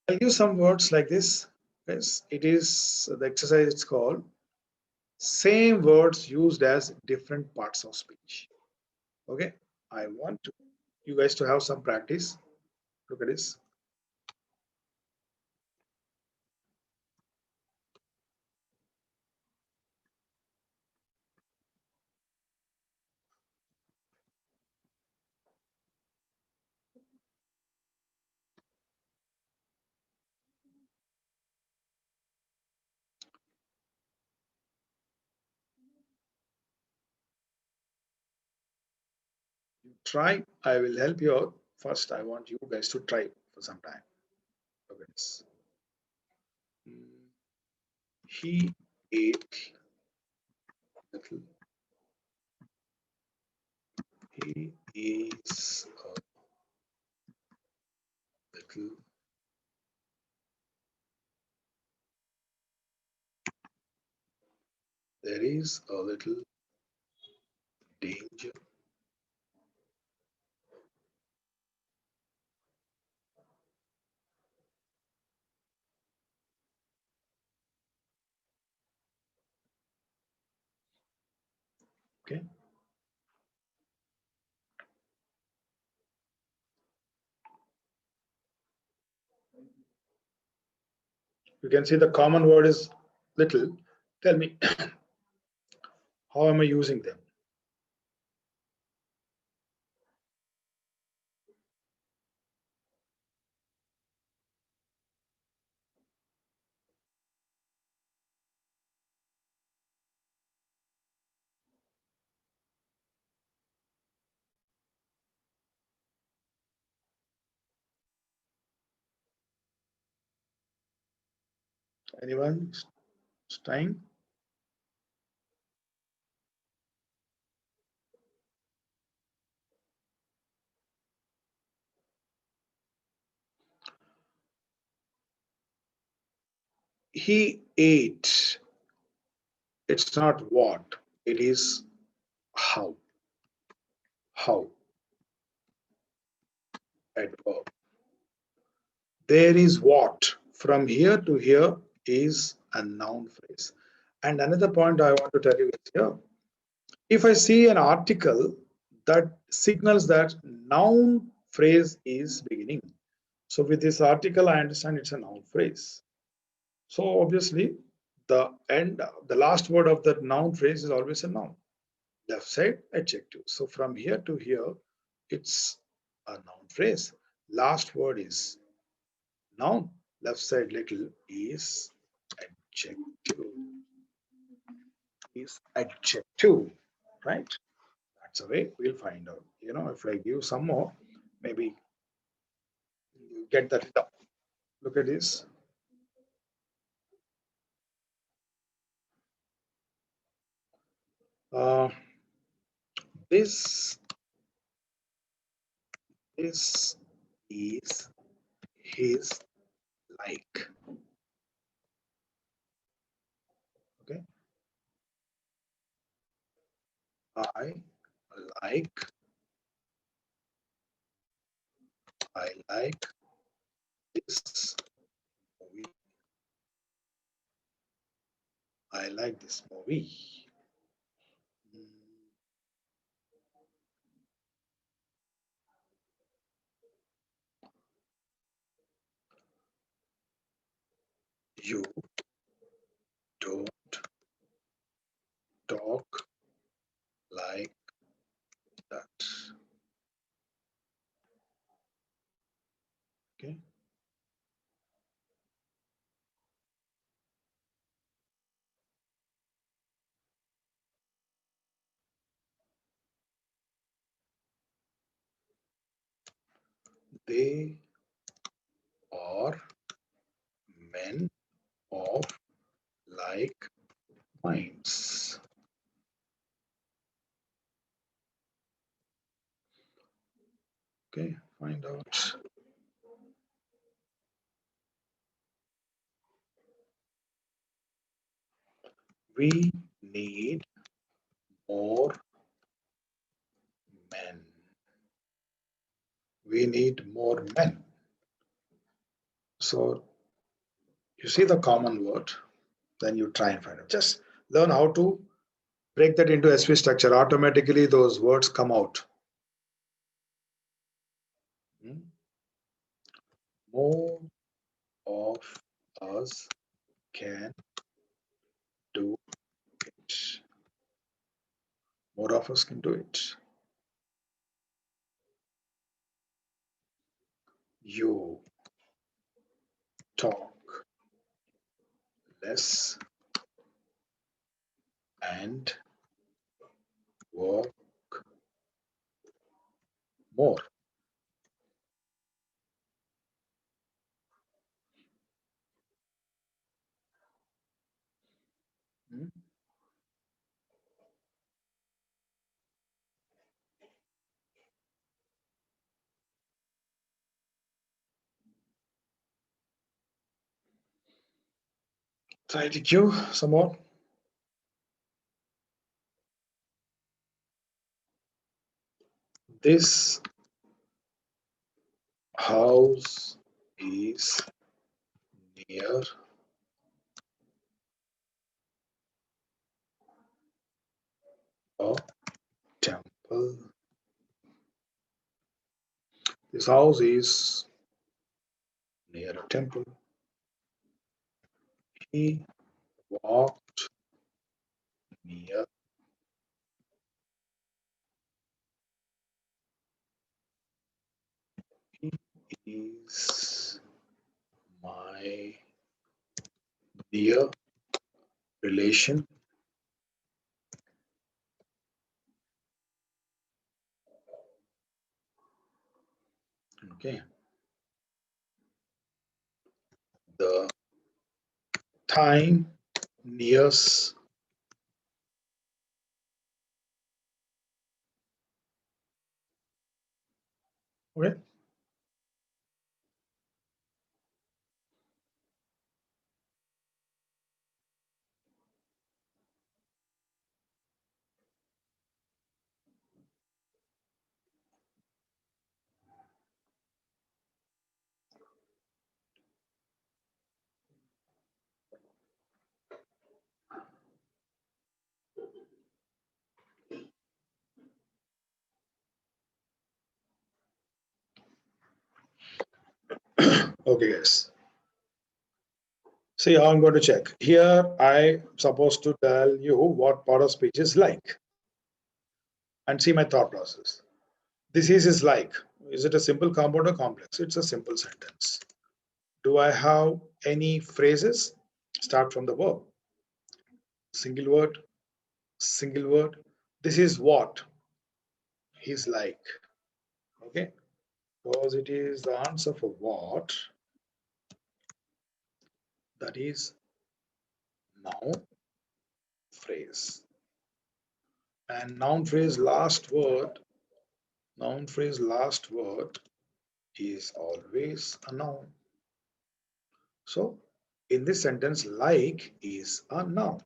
I'll use some words like this. Yes, it is the exercise. It's called same words used as different parts of speech. Okay, I want you guys to have some practice. Look at this. Try. I will help you out. First, I want you guys to try for some time. Look at this. He ate little. He is a little. There is a little danger. Okay. You can see the common word is little. Tell me, how am I using them? Anyone? Stein? He ate. It's not what, it is how. How. Adverb. There is what. From here to here is a noun phrase. And another point I want to tell you is here. If I see an article that signals that noun phrase is beginning. So with this article, I understand it's a noun phrase. So obviously, the last word of that noun phrase is always a noun. Left side, adjective. So from here to here, it's a noun phrase. Last word is noun. Left side little is adjective. Is adjective, right? That's a way we'll find out. If I give some more, maybe you get that. Look at this. Uh, this is his like. Okay. I like I like this movie. I like this movie. Mm, You don't talk like that. Okay. They are men of like minds. Okay, find out. We need more men. We need more men. So you see the common word, then you try and find it. Just learn how to break that into SV structure. Automatically, those words come out. More of us can do it. More of us can do it. You talk less and work more. Hmm? Try to cue some more. This house is near a temple. This house is near a temple. He walked near. He is my near relation. Okay. The time nears. Okay. Okay, guys. See how I'm going to check. Here, I'm supposed to tell you what part of speech is like and see my thought process. This is like. Is it a simple, compound, or complex? It's a simple sentence. Do I have any phrases? Start from the verb. Single word, single word. This is what he's like. Okay, because it is the answer for what, that is noun phrase. And noun phrase last word, noun phrase last word is always a noun. So in this sentence, like is a noun.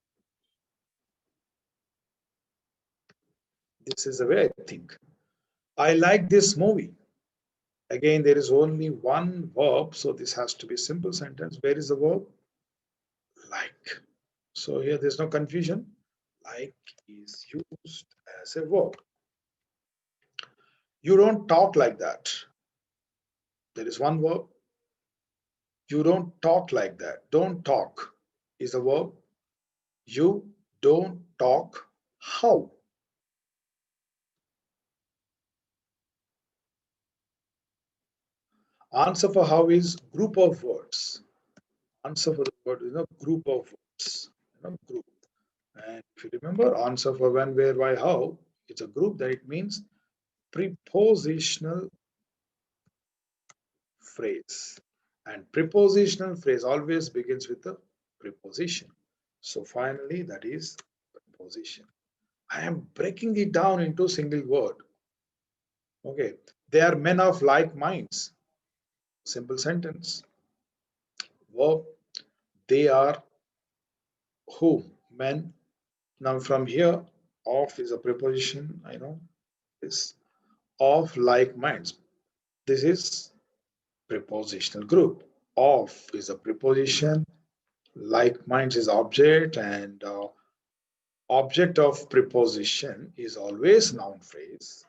This is the way I think. I like this movie. Again, there is only one verb, so this has to be simple sentence. Where is the verb? Like. So here there's no confusion. Like is used as a verb. You don't talk like that. There is one verb. You don't talk like that. Don't talk is a verb. You don't talk how. Answer for how is group of words. Answer for the word is a group of words. Group. And if you remember, answer for when, where, why, how, it's a group that it means prepositional phrase. And prepositional phrase always begins with a preposition. So finally, that is preposition. I am breaking it down into single word. Okay, they are men of like minds. Simple sentence. Verb, they are whom? Men. Now from here, of is a preposition, I know, is of like minds. This is prepositional group. Of is a preposition, like minds is object, and object of preposition is always noun phrase.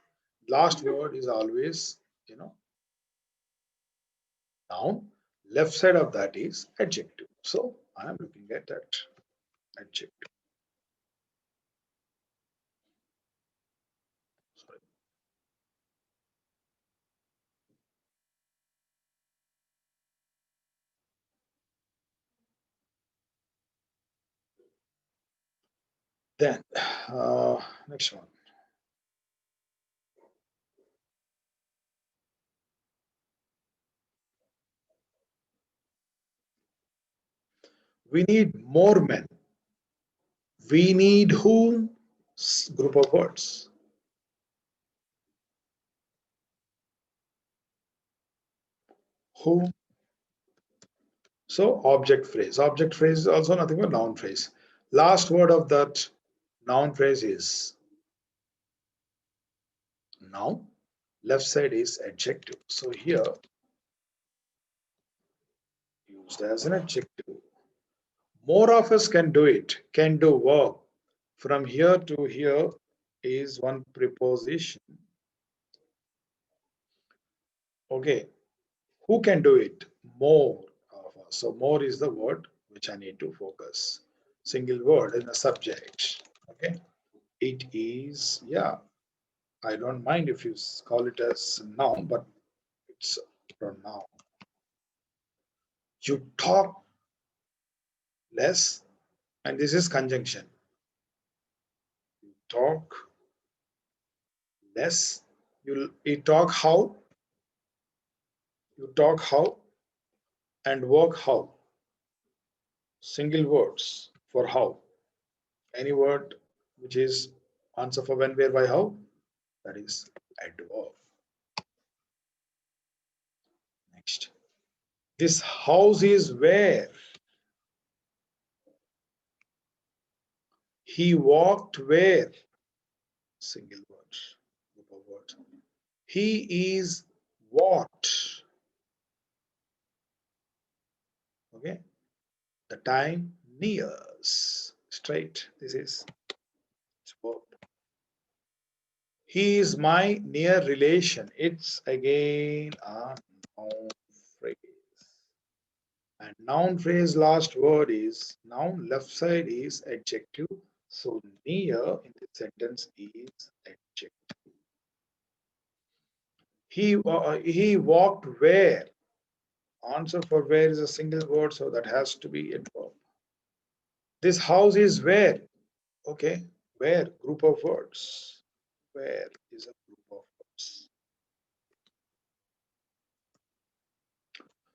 Last word is always, noun. Left side of that is adjective. So I am looking at that adjective. Sorry. Then next one. We need more men. We need whom? Group of words. Whom? So object phrase. Object phrase is also nothing but noun phrase. Last word of that noun phrase is noun. Left side is adjective. So here used as an adjective. More of us can do it. Can do work. From here to here is one preposition. Okay. Who can do it? More of us. So more is the word which I need to focus. Single word in the subject. Okay. It is, yeah. I don't mind if you call it as noun, but it's a pronoun. You talk less, and this is conjunction. You talk less. You talk how. You talk how and work how. Single words for how. Any word which is answer for when, where, why, how, that is adverb. Next. This house is where? He walked where? Single word. Group of words. He is what? Okay. The time nears. Straight. This is verb. He is my near relation. It's again a noun phrase. And noun phrase last word is noun, left side is adjective. So near in the sentence is adjective. He walked where? Answer for where is a single word, so that has to be a verb. This house is where? Okay, where? Group of words. Where is a group of words.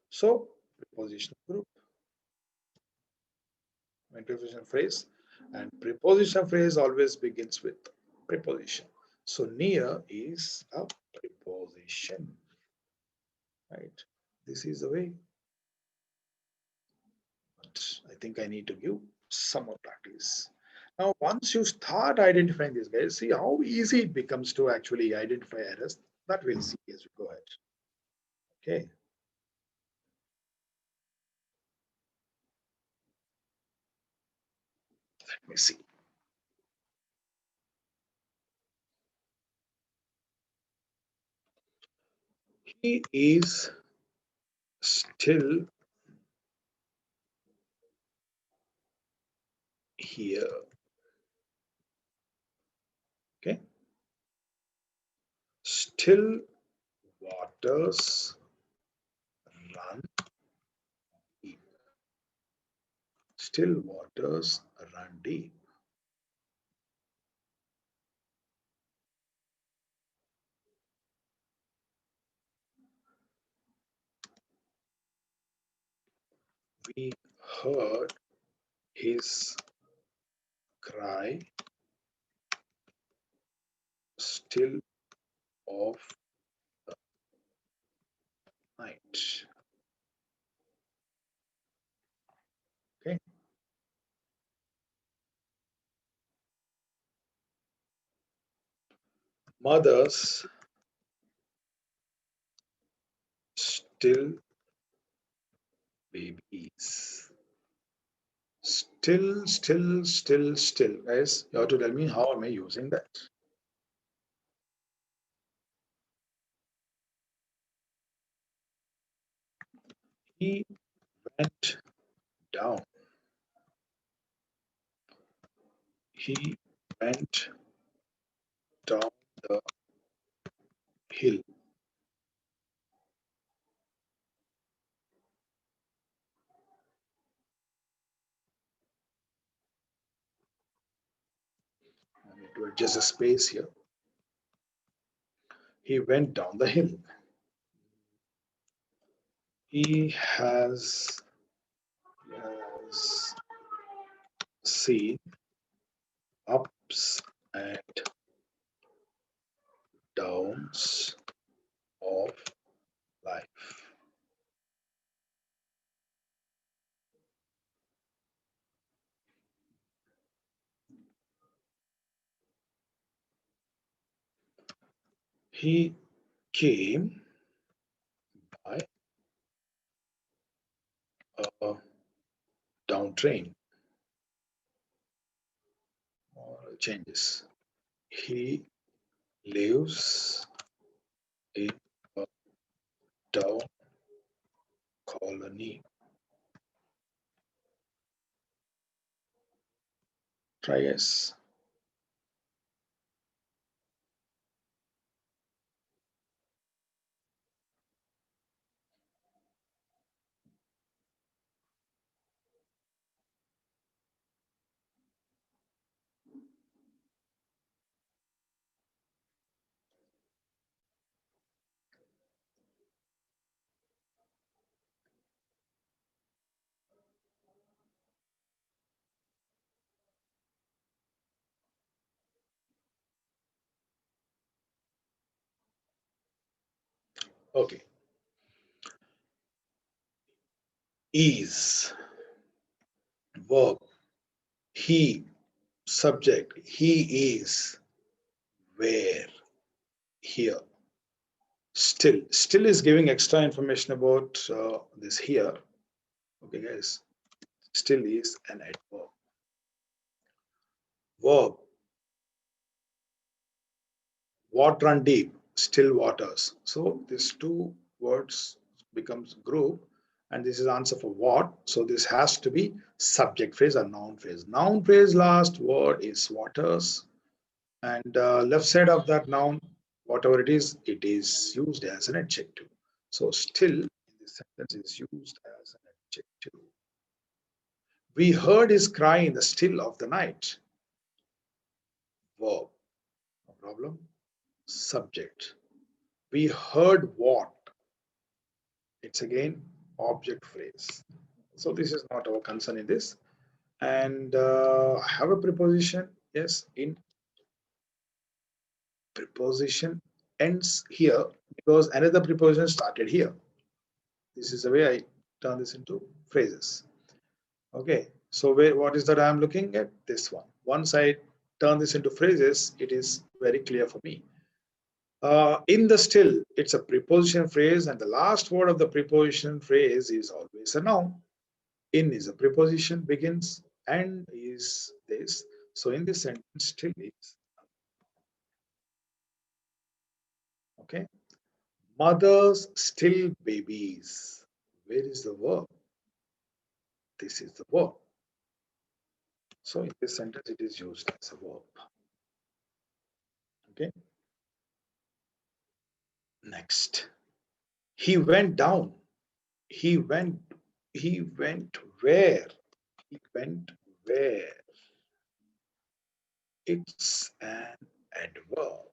So prepositional group. Prepositional phrase, and prepositional phrase always begins with preposition. So near is a preposition, right? This is the way. But I think I need to give some more practice. Now, once you start identifying these guys, see how easy it becomes to actually identify errors. That we'll see as we go ahead. Okay. Let me see. He is still here. Okay. Still waters run deep. Still waters run deep. We heard his cry still of the night. Okay. Mothers still babies. Still. Guys, you have to tell me how am I using that? He went down. He went down the hill. I need to adjust the space here. He went down the hill. He has seen ups and downs of life. He came by a down train. Or changes. He lives in a down colony. Try guess. Okay. Is verb. He subject. He is where here. Still is giving extra information about this here. Okay, guys. Still is an adverb. Verb. What run deep? Still waters. So these two words becomes group, and this is answer for what. So this has to be subject phrase or noun phrase. Noun phrase last word is waters, and left side of that noun, whatever it is used as an adjective. So still in this sentence is used as an adjective. We heard his cry in the still of the night. Verb, no problem. Subject. We heard what? It's again object phrase. So this is not our concern in this. And have a preposition. Yes, in preposition ends here because another preposition started here. This is the way I turn this into phrases. Okay, so what is that I am looking at? This one. Once I turn this into phrases, it is very clear for me. In the still, it's a preposition phrase, and the last word of the preposition phrase is always a noun. In is a preposition, begins, and is this. So in this sentence, still is. Okay. Mothers still babies. Where is the verb? This is the verb. So in this sentence, it is used as a verb. Okay. Next. He went down. He went where? He went where? It's an adverb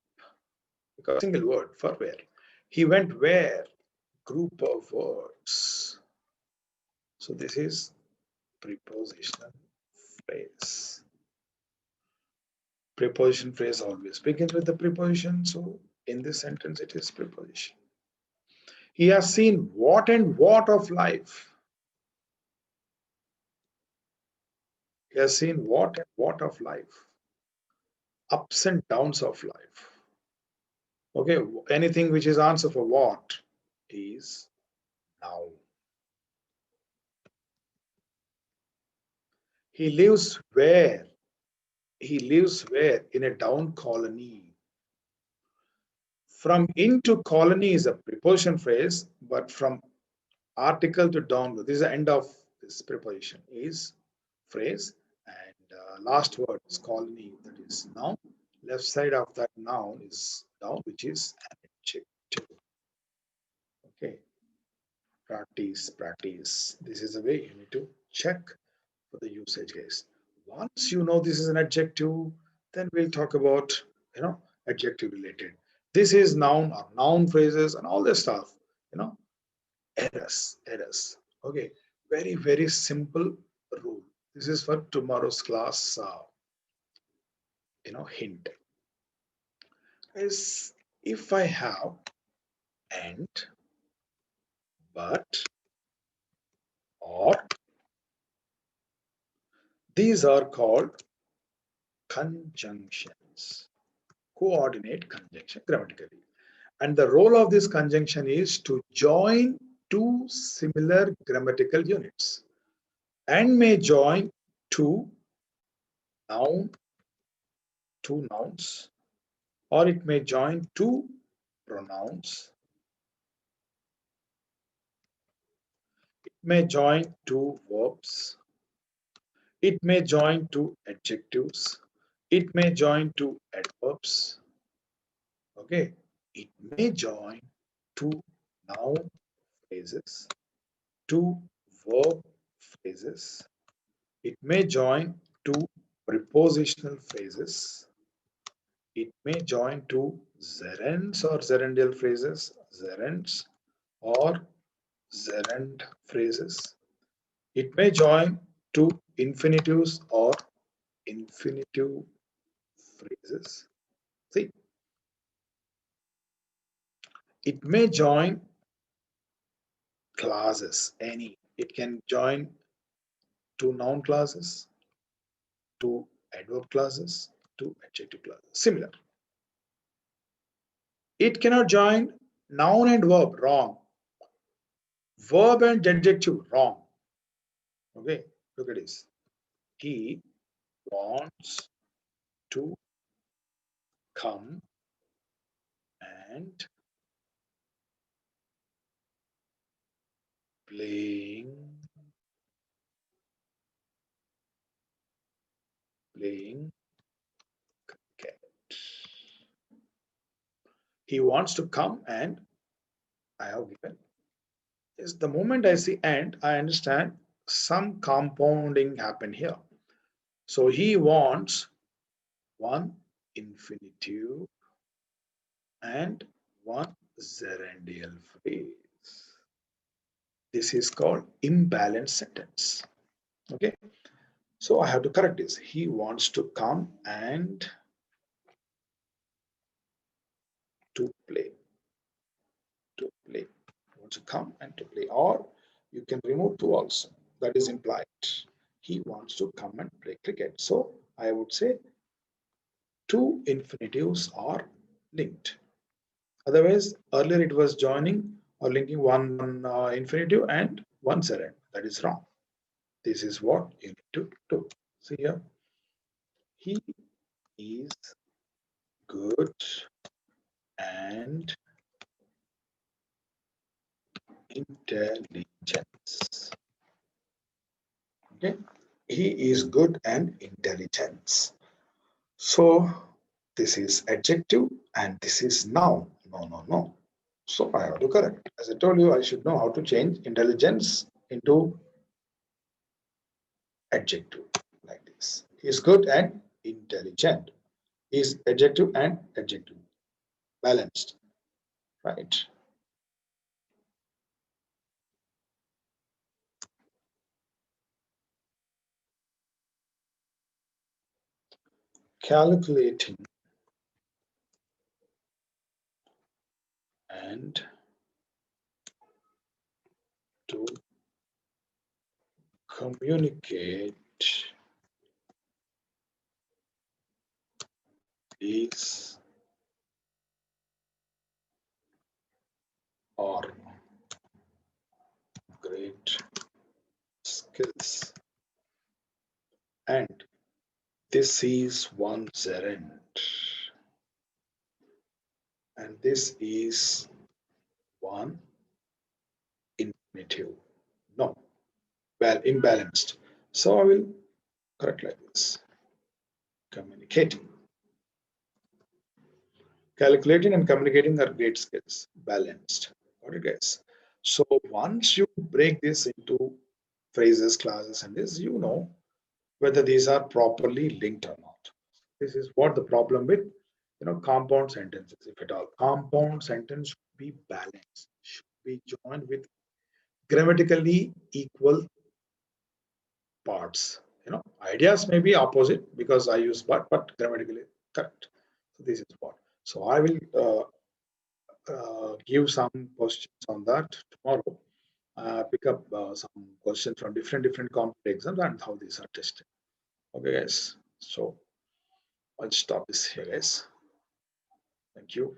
because single word for where. He went where? Group of words. So this is prepositional phrase. Preposition phrase always begins with the preposition. So in this sentence, it is preposition. He has seen what and what of life. He has seen what and what of life. Ups and downs of life. Okay, anything which is answer for what is noun. He lives where? He lives where? In a down colony. From into colony is a preposition phrase, but from article to down, this is the end of this preposition, is phrase, and last word is colony, that is noun. Left side of that noun is down, which is an adjective. Okay, practice. This is the way you need to check for the usage case. Once you know this is an adjective, then we'll talk about, adjective related. This is noun or noun phrases and all this stuff, errors. Okay, very simple rule. This is for tomorrow's class, hint. Is if I have and, but, or, these are called conjunctions. Coordinate conjunction grammatically. And the role of this conjunction is to join two similar grammatical units and may join two nouns, or it may join two pronouns. It may join two verbs. It may join two adjectives. It may join two adverbs. Okay. It may join two noun phrases, two verb phrases. It may join two prepositional phrases. It may join two gerunds or gerundial phrases, gerunds or gerund phrases. It may join two infinitives or infinitive phrases. See, it may join clauses, any. It can join two noun clauses, two adverb clauses, two adjective clauses. Similar. It cannot join noun and verb, wrong. Verb and adjective, wrong. Okay, look at this. He wants to come and playing cricket. He wants to come, and I have given. Yes, the moment I see and, I understand some compounding happen here. So he wants one infinitive and one gerundial phrase. This is called imbalanced sentence. Okay, so I have to correct this. He wants to come and to play. To play. He wants to come and to play. Or you can remove to also. That is implied. He wants to come and play cricket. So I would say two infinitives are linked. Otherwise, earlier it was joining or linking one infinitive and one gerund. That is wrong. This is what you need to do. See here. He is good and intelligence. Okay. He is good and intelligence. So this is adjective and this is noun. No. So I have to correct. As I told you, I should know how to change intelligence into adjective like this. He is good and intelligent. He is adjective and adjective. Balanced. Right. Calculating and to communicate is or great skills, and this is one gerund and this is one infinitive. No, well, imbalanced. So I will correct like this. Communicating. Calculating and communicating are great skills. Balanced. Got it, guys? So once you break this into phrases, classes, and this, you know whether these are properly linked or not. This is what the problem with compound sentences, if at all. Compound sentence should be balanced, should be joined with grammatically equal parts. Ideas may be opposite because I use but grammatically correct. So this is what. So I will give some questions on that tomorrow. Pick up some questions from different competitive exams and how these are tested. Okay, guys. So I'll stop this here, guys. Thank you.